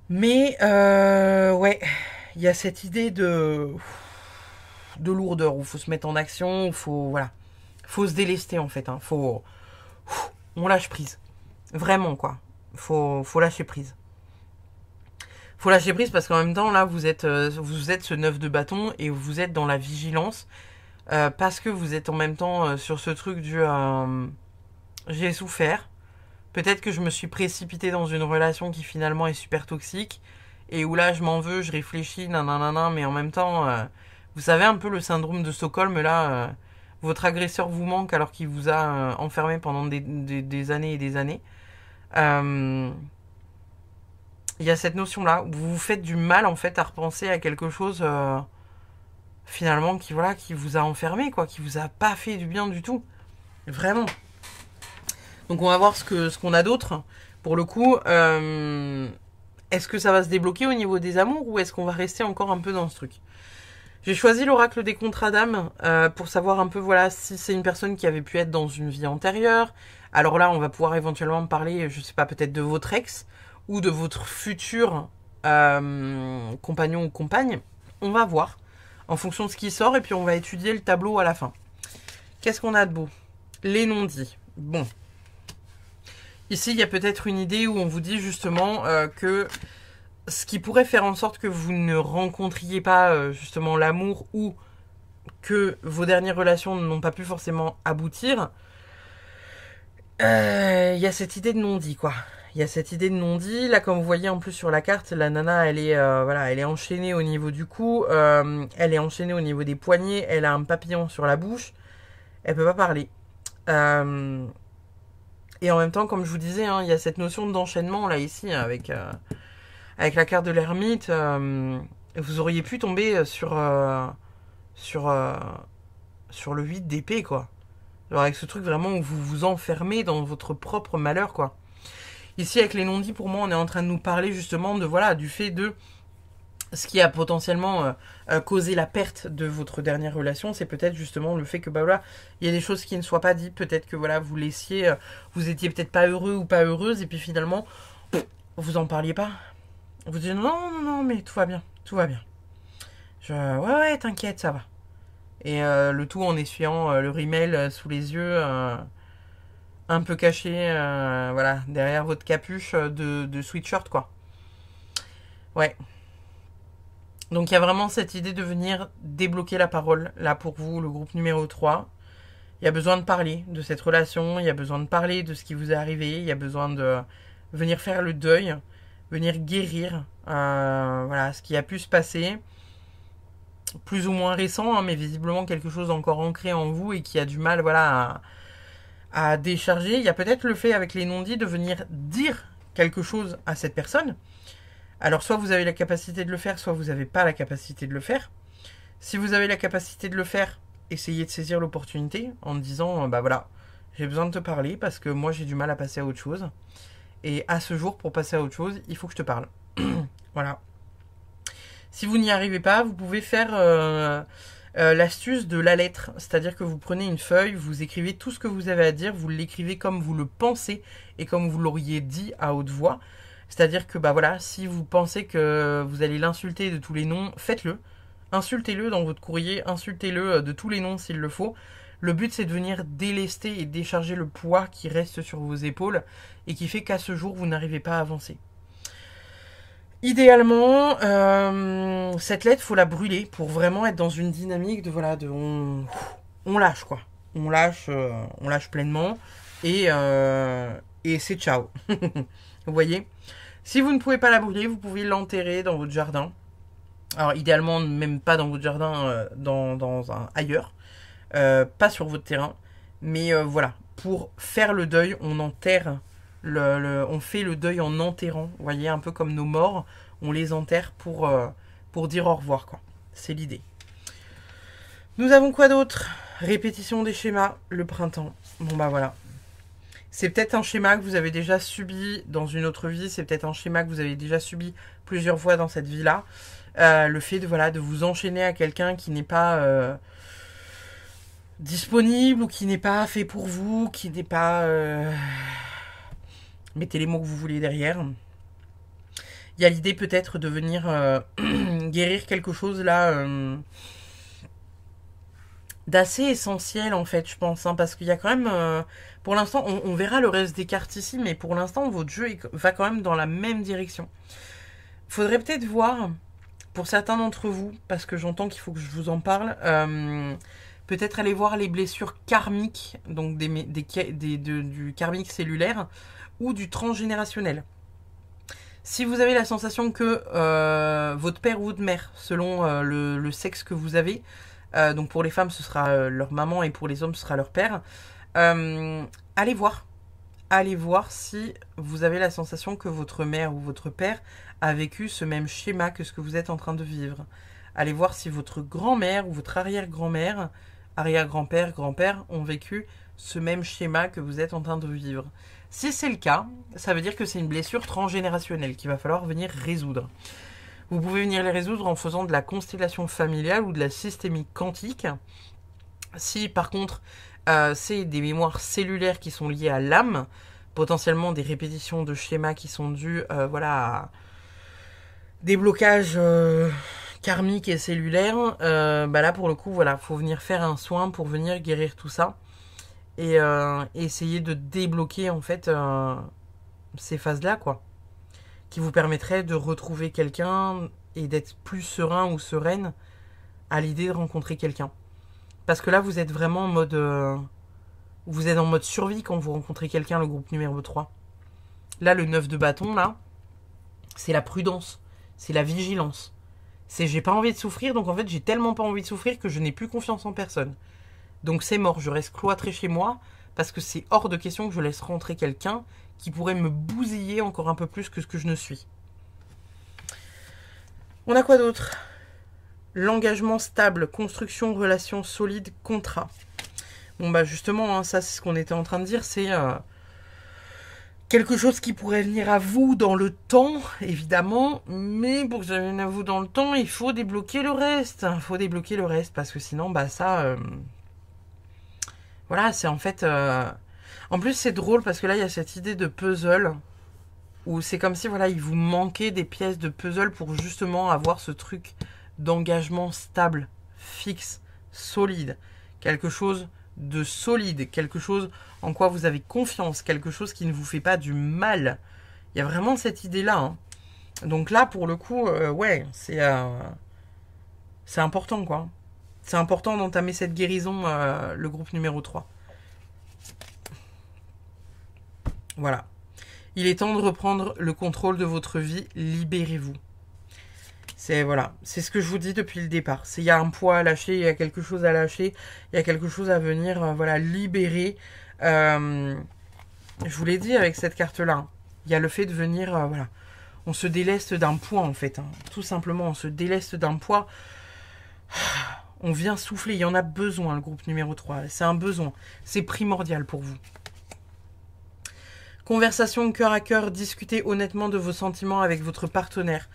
S1: Mais ouais, il y a cette idée de lourdeur où il faut se mettre en action, où faut se délester en fait. Hein. On lâche prise. Vraiment quoi. Faut lâcher prise. Faut lâcher prise parce qu'en même temps là vous êtes ce 9 de bâton et vous êtes dans la vigilance parce que vous êtes en même temps sur ce truc du j'ai souffert. Peut-être que je me suis précipitée dans une relation qui finalement est super toxique et où là je m'en veux, je réfléchis, nanana, mais en même temps, vous savez un peu le syndrome de Stockholm, là, votre agresseur vous manque alors qu'il vous a enfermé pendant des années et des années. Il y a cette notion-là où vous vous faites du mal en fait à repenser à quelque chose finalement qui vous a enfermé, quoi, qui vous a pas fait du bien du tout. Vraiment. Donc on va voir ce qu'on a d'autre. Pour le coup, est-ce que ça va se débloquer au niveau des amours ou est-ce qu'on va rester encore un peu dans ce truc? J'ai choisi l'oracle des contrats d'âme pour savoir un peu voilà si c'est une personne qui avait pu être dans une vie antérieure. Alors là, on va pouvoir éventuellement parler, je sais pas, peut-être de votre ex ou de votre futur compagnon ou compagne. On va voir en fonction de ce qui sort et puis on va étudier le tableau à la fin. Qu'est-ce qu'on a de beau? Les non-dits. Bon. Ici, il y a peut-être une idée où on vous dit justement que ce qui pourrait faire en sorte que vous ne rencontriez pas justement l'amour ou que vos dernières relations n'ont pas pu forcément aboutir, il y a cette idée de non-dit, quoi. Il y a cette idée de non-dit. Là, comme vous voyez en plus sur la carte, la nana, elle est enchaînée au niveau du cou, elle est enchaînée au niveau des poignets, elle a un papillon sur la bouche, elle peut pas parler. Et en même temps, comme je vous disais, hein, il y a cette notion d'enchaînement là ici avec la carte de l'ermite. Vous auriez pu tomber sur le 8 d'épée, quoi. Alors avec ce truc vraiment où vous vous enfermez dans votre propre malheur, quoi. Ici, avec les non-dits, pour moi, on est en train de nous parler justement de voilà du fait de Ce qui a potentiellement causé la perte de votre dernière relation, c'est peut-être justement le fait que bah voilà, il y a des choses qui ne soient pas dites, peut-être que voilà, vous laissiez, vous étiez peut-être pas heureux ou pas heureuse, et puis finalement, vous en parliez pas. Vous dites non, non, non, mais tout va bien, tout va bien. Ouais, ouais, t'inquiète, ça va. Et le tout en essuyant le rimel sous les yeux, un peu caché, voilà, derrière votre capuche de sweatshirt, quoi. Ouais. Donc il y a vraiment cette idée de venir débloquer la parole, là pour vous, le groupe numéro 3. Il y a besoin de parler de cette relation, il y a besoin de parler de ce qui vous est arrivé, il y a besoin de venir faire le deuil, venir guérir voilà, ce qui a pu se passer. Plus ou moins récent, hein, mais visiblement quelque chose d'encore ancré en vous et qui a du mal voilà, à décharger. Il y a peut-être le fait avec les non-dits de venir dire quelque chose à cette personne. Alors soit vous avez la capacité de le faire, soit vous n'avez pas la capacité de le faire. Si vous avez la capacité de le faire, essayez de saisir l'opportunité en disant bah voilà, j'ai besoin de te parler parce que moi j'ai du mal à passer à autre chose. Et à ce jour, pour passer à autre chose, il faut que je te parle. Voilà. Si vous n'y arrivez pas, vous pouvez faire l'astuce de la lettre. C'est-à-dire que vous prenez une feuille, vous écrivez tout ce que vous avez à dire, vous l'écrivez comme vous le pensez et comme vous l'auriez dit à haute voix. C'est-à-dire que bah voilà, si vous pensez que vous allez l'insulter de tous les noms, faites-le. Insultez-le dans votre courrier, insultez-le de tous les noms s'il le faut. Le but c'est de venir délester et décharger le poids qui reste sur vos épaules et qui fait qu'à ce jour vous n'arrivez pas à avancer. Idéalement, cette lettre, faut la brûler pour vraiment être dans une dynamique de voilà, de on lâche quoi, on lâche pleinement et c'est ciao. Vous voyez. Si vous ne pouvez pas la brûler, vous pouvez l'enterrer dans votre jardin. Alors idéalement, même pas dans votre jardin, dans un ailleurs, pas sur votre terrain, mais voilà, pour faire le deuil, on enterre. On fait le deuil en enterrant, vous voyez, un peu comme nos morts, on les enterre pour dire au revoir, quoi. C'est l'idée. Nous avons quoi d'autre? Répétition des schémas, le printemps. Bon bah voilà. C'est peut-être un schéma que vous avez déjà subi dans une autre vie, c'est peut-être un schéma que vous avez déjà subi plusieurs fois dans cette vie-là. Le fait de, voilà, de vous enchaîner à quelqu'un qui n'est pas disponible ou qui n'est pas fait pour vous, qui n'est pas... mettez les mots que vous voulez derrière. Il y a l'idée peut-être de venir guérir quelque chose là d'assez essentiel en fait, je pense, hein, parce qu'il y a quand même, pour l'instant, on verra le reste des cartes ici, mais pour l'instant, votre jeu va quand même dans la même direction. Faudrait peut-être voir, pour certains d'entre vous, parce que j'entends qu'il faut que je vous en parle, peut-être aller voir les blessures karmiques, donc du karmique cellulaire, ou du transgénérationnel. Si vous avez la sensation que votre père ou votre mère, selon le sexe que vous avez, donc pour les femmes ce sera leur maman et pour les hommes ce sera leur père, allez voir. Allez voir si vous avez la sensation que votre mère ou votre père a vécu ce même schéma que ce que vous êtes en train de vivre. Allez voir si votre grand-mère ou votre arrière-grand-mère, arrière-grand-père, grand-père ont vécu ce même schéma que vous êtes en train de vivre. Si c'est le cas, ça veut dire que c'est une blessure transgénérationnelle qu'il va falloir venir résoudre. Vous pouvez venir les résoudre en faisant de la constellation familiale ou de la systémique quantique. Si par contre c'est des mémoires cellulaires qui sont liées à l'âme, potentiellement des répétitions de schémas qui sont dus voilà, à des blocages karmiques et cellulaires, bah là pour le coup voilà, faut venir faire un soin pour venir guérir tout ça. Et essayer de débloquer en fait ces phases-là, quoi. Qui vous permettraient de retrouver quelqu'un et d'être plus serein ou sereine à l'idée de rencontrer quelqu'un. Parce que là, vous êtes vraiment en mode... vous êtes en mode survie quand vous rencontrez quelqu'un, le groupe numéro 3. Là, le 9 de bâton, là, c'est la prudence, c'est la vigilance. C'est j'ai pas envie de souffrir, donc en fait, j'ai tellement pas envie de souffrir que je n'ai plus confiance en personne. Donc c'est mort, je reste cloîtré chez moi parce que c'est hors de question que je laisse rentrer quelqu'un qui pourrait me bousiller encore un peu plus que ce que je ne suis. On a quoi d'autre? L'engagement stable, construction, relation solide, contrat. Bon bah justement, hein, ça c'est ce qu'on était en train de dire, c'est Quelque chose qui pourrait venir à vous dans le temps, évidemment, mais pour que ça vienne à vous dans le temps, il faut débloquer le reste. Il faut débloquer le reste, parce que sinon, bah ça... voilà, c'est en fait... En plus, c'est drôle, parce que là, il y a cette idée de puzzle, où c'est comme si, voilà, il vous manquait des pièces de puzzle pour justement avoir ce truc d'engagement stable, fixe, solide. Quelque chose de solide, quelque chose en quoi vous avez confiance, quelque chose qui ne vous fait pas du mal. Il y a vraiment cette idée-là. Hein. Donc là, pour le coup, ouais, c'est important, quoi. C'est important d'entamer cette guérison, le groupe numéro 3. Voilà. Il est temps de reprendre le contrôle de votre vie. Libérez-vous. C'est voilà, c'est ce que je vous dis depuis le départ. Il y a un poids à lâcher, il y a quelque chose à lâcher, il y a quelque chose à venir, voilà, libérer. Je vous l'ai dit avec cette carte-là. Hein. Il y a le fait de venir, voilà, on se déleste d'un poids en fait. Hein. Tout simplement, on se déleste d'un poids. On vient souffler, il y en a besoin, le groupe numéro 3. C'est un besoin, c'est primordial pour vous. Conversation cœur à cœur, discutez honnêtement de vos sentiments avec votre partenaire.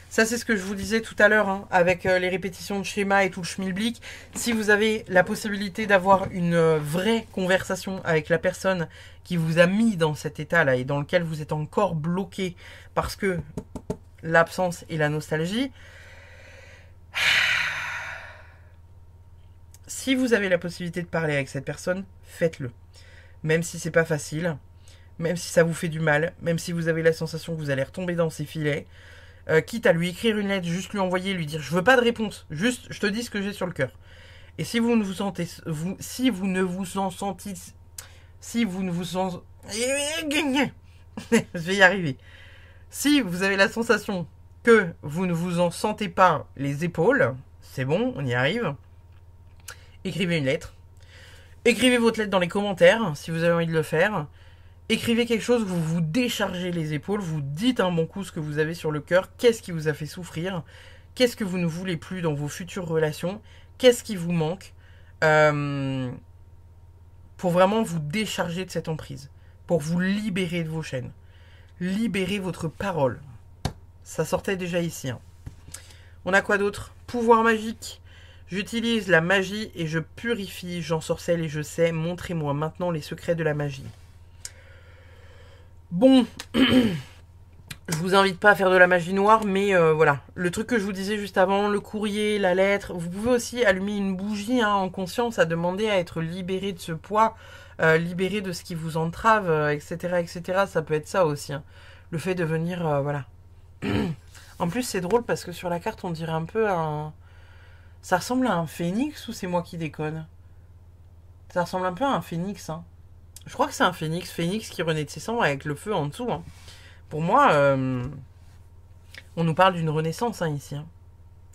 S1: Ça, c'est ce que je vous disais tout à l'heure, hein, avec les répétitions de schéma et tout le schmilblick. Si vous avez la possibilité d'avoir une vraie conversation avec la personne qui vous a mis dans cet état-là et dans lequel vous êtes encore bloqué parce que l'absence et la nostalgie, si vous avez la possibilité de parler avec cette personne, faites-le. Même si c'est pas facile, même si ça vous fait du mal, même si vous avez la sensation que vous allez retomber dans ses filets, quitte à lui écrire une lettre, juste lui envoyer, lui dire je veux pas de réponse, juste je te dis ce que j'ai sur le cœur. Et si vous ne vous sentez, si vous ne vous en sentez, si vous ne vous en, je vais y arriver. Si vous avez la sensation que vous ne vous en sentez pas les épaules, c'est bon, on y arrive. Écrivez une lettre. Écrivez votre lettre dans les commentaires si vous avez envie de le faire. Écrivez quelque chose, vous vous déchargez les épaules, vous dites un bon coup ce que vous avez sur le cœur, qu'est-ce qui vous a fait souffrir, qu'est-ce que vous ne voulez plus dans vos futures relations, qu'est-ce qui vous manque, pour vraiment vous décharger de cette emprise, pour vous libérer de vos chaînes. Libérez votre parole. Ça sortait déjà ici. Hein. On a quoi d'autre? Pouvoir magique. J'utilise la magie et je purifie, j'ensorcelle et je sais, montrez-moi maintenant les secrets de la magie. Bon, je vous invite pas à faire de la magie noire, mais voilà. Le truc que je vous disais juste avant, le courrier, la lettre, vous pouvez aussi allumer une bougie hein, en conscience à demander à être libéré de ce poids, libéré de ce qui vous entrave, etc., etc. Ça peut être ça aussi. Hein. Le fait de venir, voilà. En plus, c'est drôle parce que sur la carte, on dirait un peu un... Ça ressemble à un phénix ou c'est moi qui déconne? Ça ressemble un peu à un phénix, hein. Je crois que c'est un phénix. Phénix qui renaît de ses cendres avec le feu en dessous. Hein. Pour moi, on nous parle d'une renaissance hein, ici. Hein.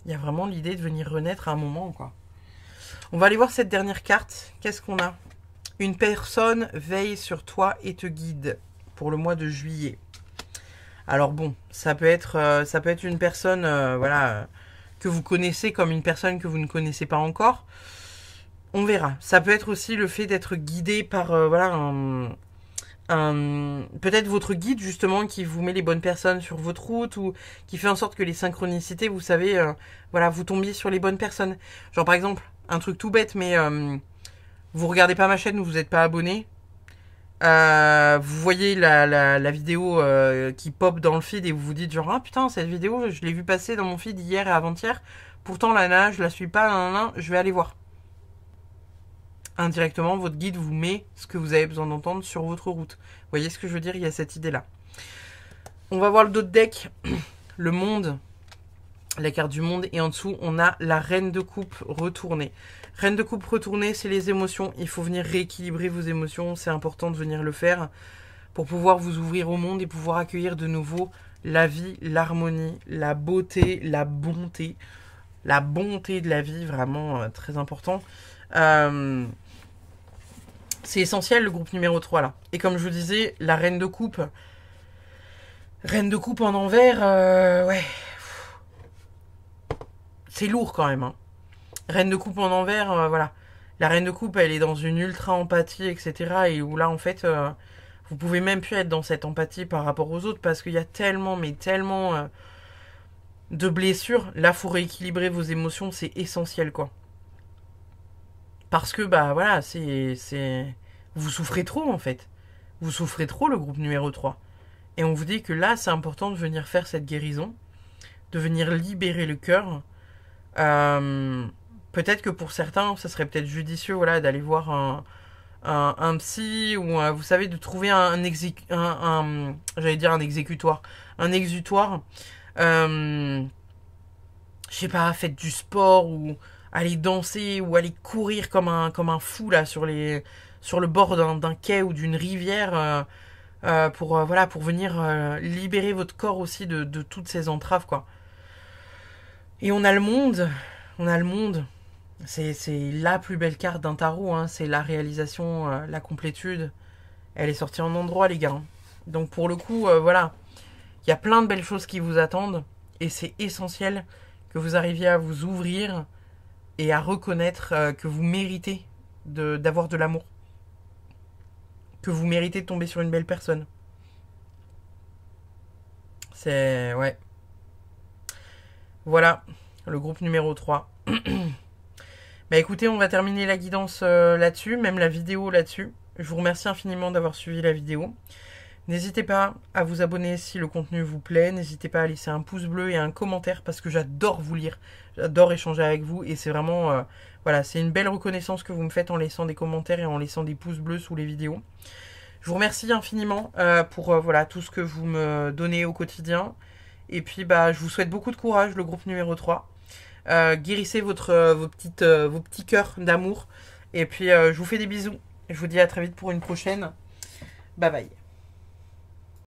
S1: Il y a vraiment l'idée de venir renaître à un moment. Quoi. On va aller voir cette dernière carte. Qu'est-ce qu'on a? Une personne veille sur toi et te guide pour le mois de juillet. Alors bon, ça peut être une personne voilà, que vous connaissez comme une personne que vous ne connaissez pas encore. On verra. Ça peut être aussi le fait d'être guidé par voilà peut-être votre guide justement qui vous met les bonnes personnes sur votre route ou qui fait en sorte que les synchronicités, vous savez, voilà, vous tombiez sur les bonnes personnes. Genre par exemple, un truc tout bête, mais vous regardez pas ma chaîne ou vous n'êtes pas abonné. Vous voyez la vidéo qui pop dans le feed et vous vous dites genre ah putain cette vidéo je l'ai vu passer dans mon feed hier et avant-hier. Pourtant la nana je la suis pas, je vais aller voir. Indirectement, votre guide vous met ce que vous avez besoin d'entendre sur votre route. Vous voyez ce que je veux dire? Il y a cette idée-là. On va voir le dos de deck. Le monde. La carte du monde. Et en dessous, on a la reine de coupe retournée. Reine de coupe retournée, c'est les émotions. Il faut venir rééquilibrer vos émotions. C'est important de venir le faire pour pouvoir vous ouvrir au monde et pouvoir accueillir de nouveau la vie, l'harmonie, la beauté, la bonté. La bonté de la vie, vraiment très important. C'est essentiel le groupe numéro 3 là. Et comme je vous disais, la reine de coupe. Reine de coupe en envers, ouais. C'est lourd quand même. Hein. Reine de coupe en envers, voilà. La reine de coupe, elle est dans une ultra empathie, etc. Et où là, en fait, Vous pouvez même plus être dans cette empathie par rapport aux autres parce qu'il y a tellement, mais tellement de blessures. Là, faut rééquilibrer vos émotions, c'est essentiel, quoi. Parce que, bah voilà, vous souffrez trop, en fait. Vous souffrez trop, le groupe numéro 3. Et on vous dit que là, c'est important de venir faire cette guérison, de venir libérer le cœur. Peut-être que pour certains, ça serait peut-être judicieux, voilà, d'aller voir un psy ou vous savez, de trouver j'allais dire un exécutoire, un exutoire. Je sais pas, faites du sport ou allez danser ou allez courir comme un fou là sur le bord d'un quai ou d'une rivière voilà, pour venir libérer votre corps aussi de toutes ces entraves, quoi. Et on a le monde. On a le monde. C'est la plus belle carte d'un tarot, hein. C'est la réalisation, la complétude. Elle est sortie en endroit, les gars. Donc pour le coup, voilà. Il y a plein de belles choses qui vous attendent. Et c'est essentiel que vous arriviez à vous ouvrir et à reconnaître que vous méritez d'avoir de l'amour. Que vous méritez de tomber sur une belle personne. C'est... ouais. Voilà, le groupe numéro 3. Bah écoutez, on va terminer la guidance là-dessus, même la vidéo là-dessus. Je vous remercie infiniment d'avoir suivi la vidéo. N'hésitez pas à vous abonner si le contenu vous plaît. N'hésitez pas à laisser un pouce bleu et un commentaire parce que j'adore vous lire. J'adore échanger avec vous et c'est vraiment... voilà, c'est une belle reconnaissance que vous me faites en laissant des commentaires et en laissant des pouces bleus sous les vidéos. Je vous remercie infiniment pour voilà, tout ce que vous me donnez au quotidien. Et puis, bah, je vous souhaite beaucoup de courage, le groupe numéro 3. Guérissez vos petits cœurs d'amour. Et puis, je vous fais des bisous. Je vous dis à très vite pour une prochaine. Bye bye.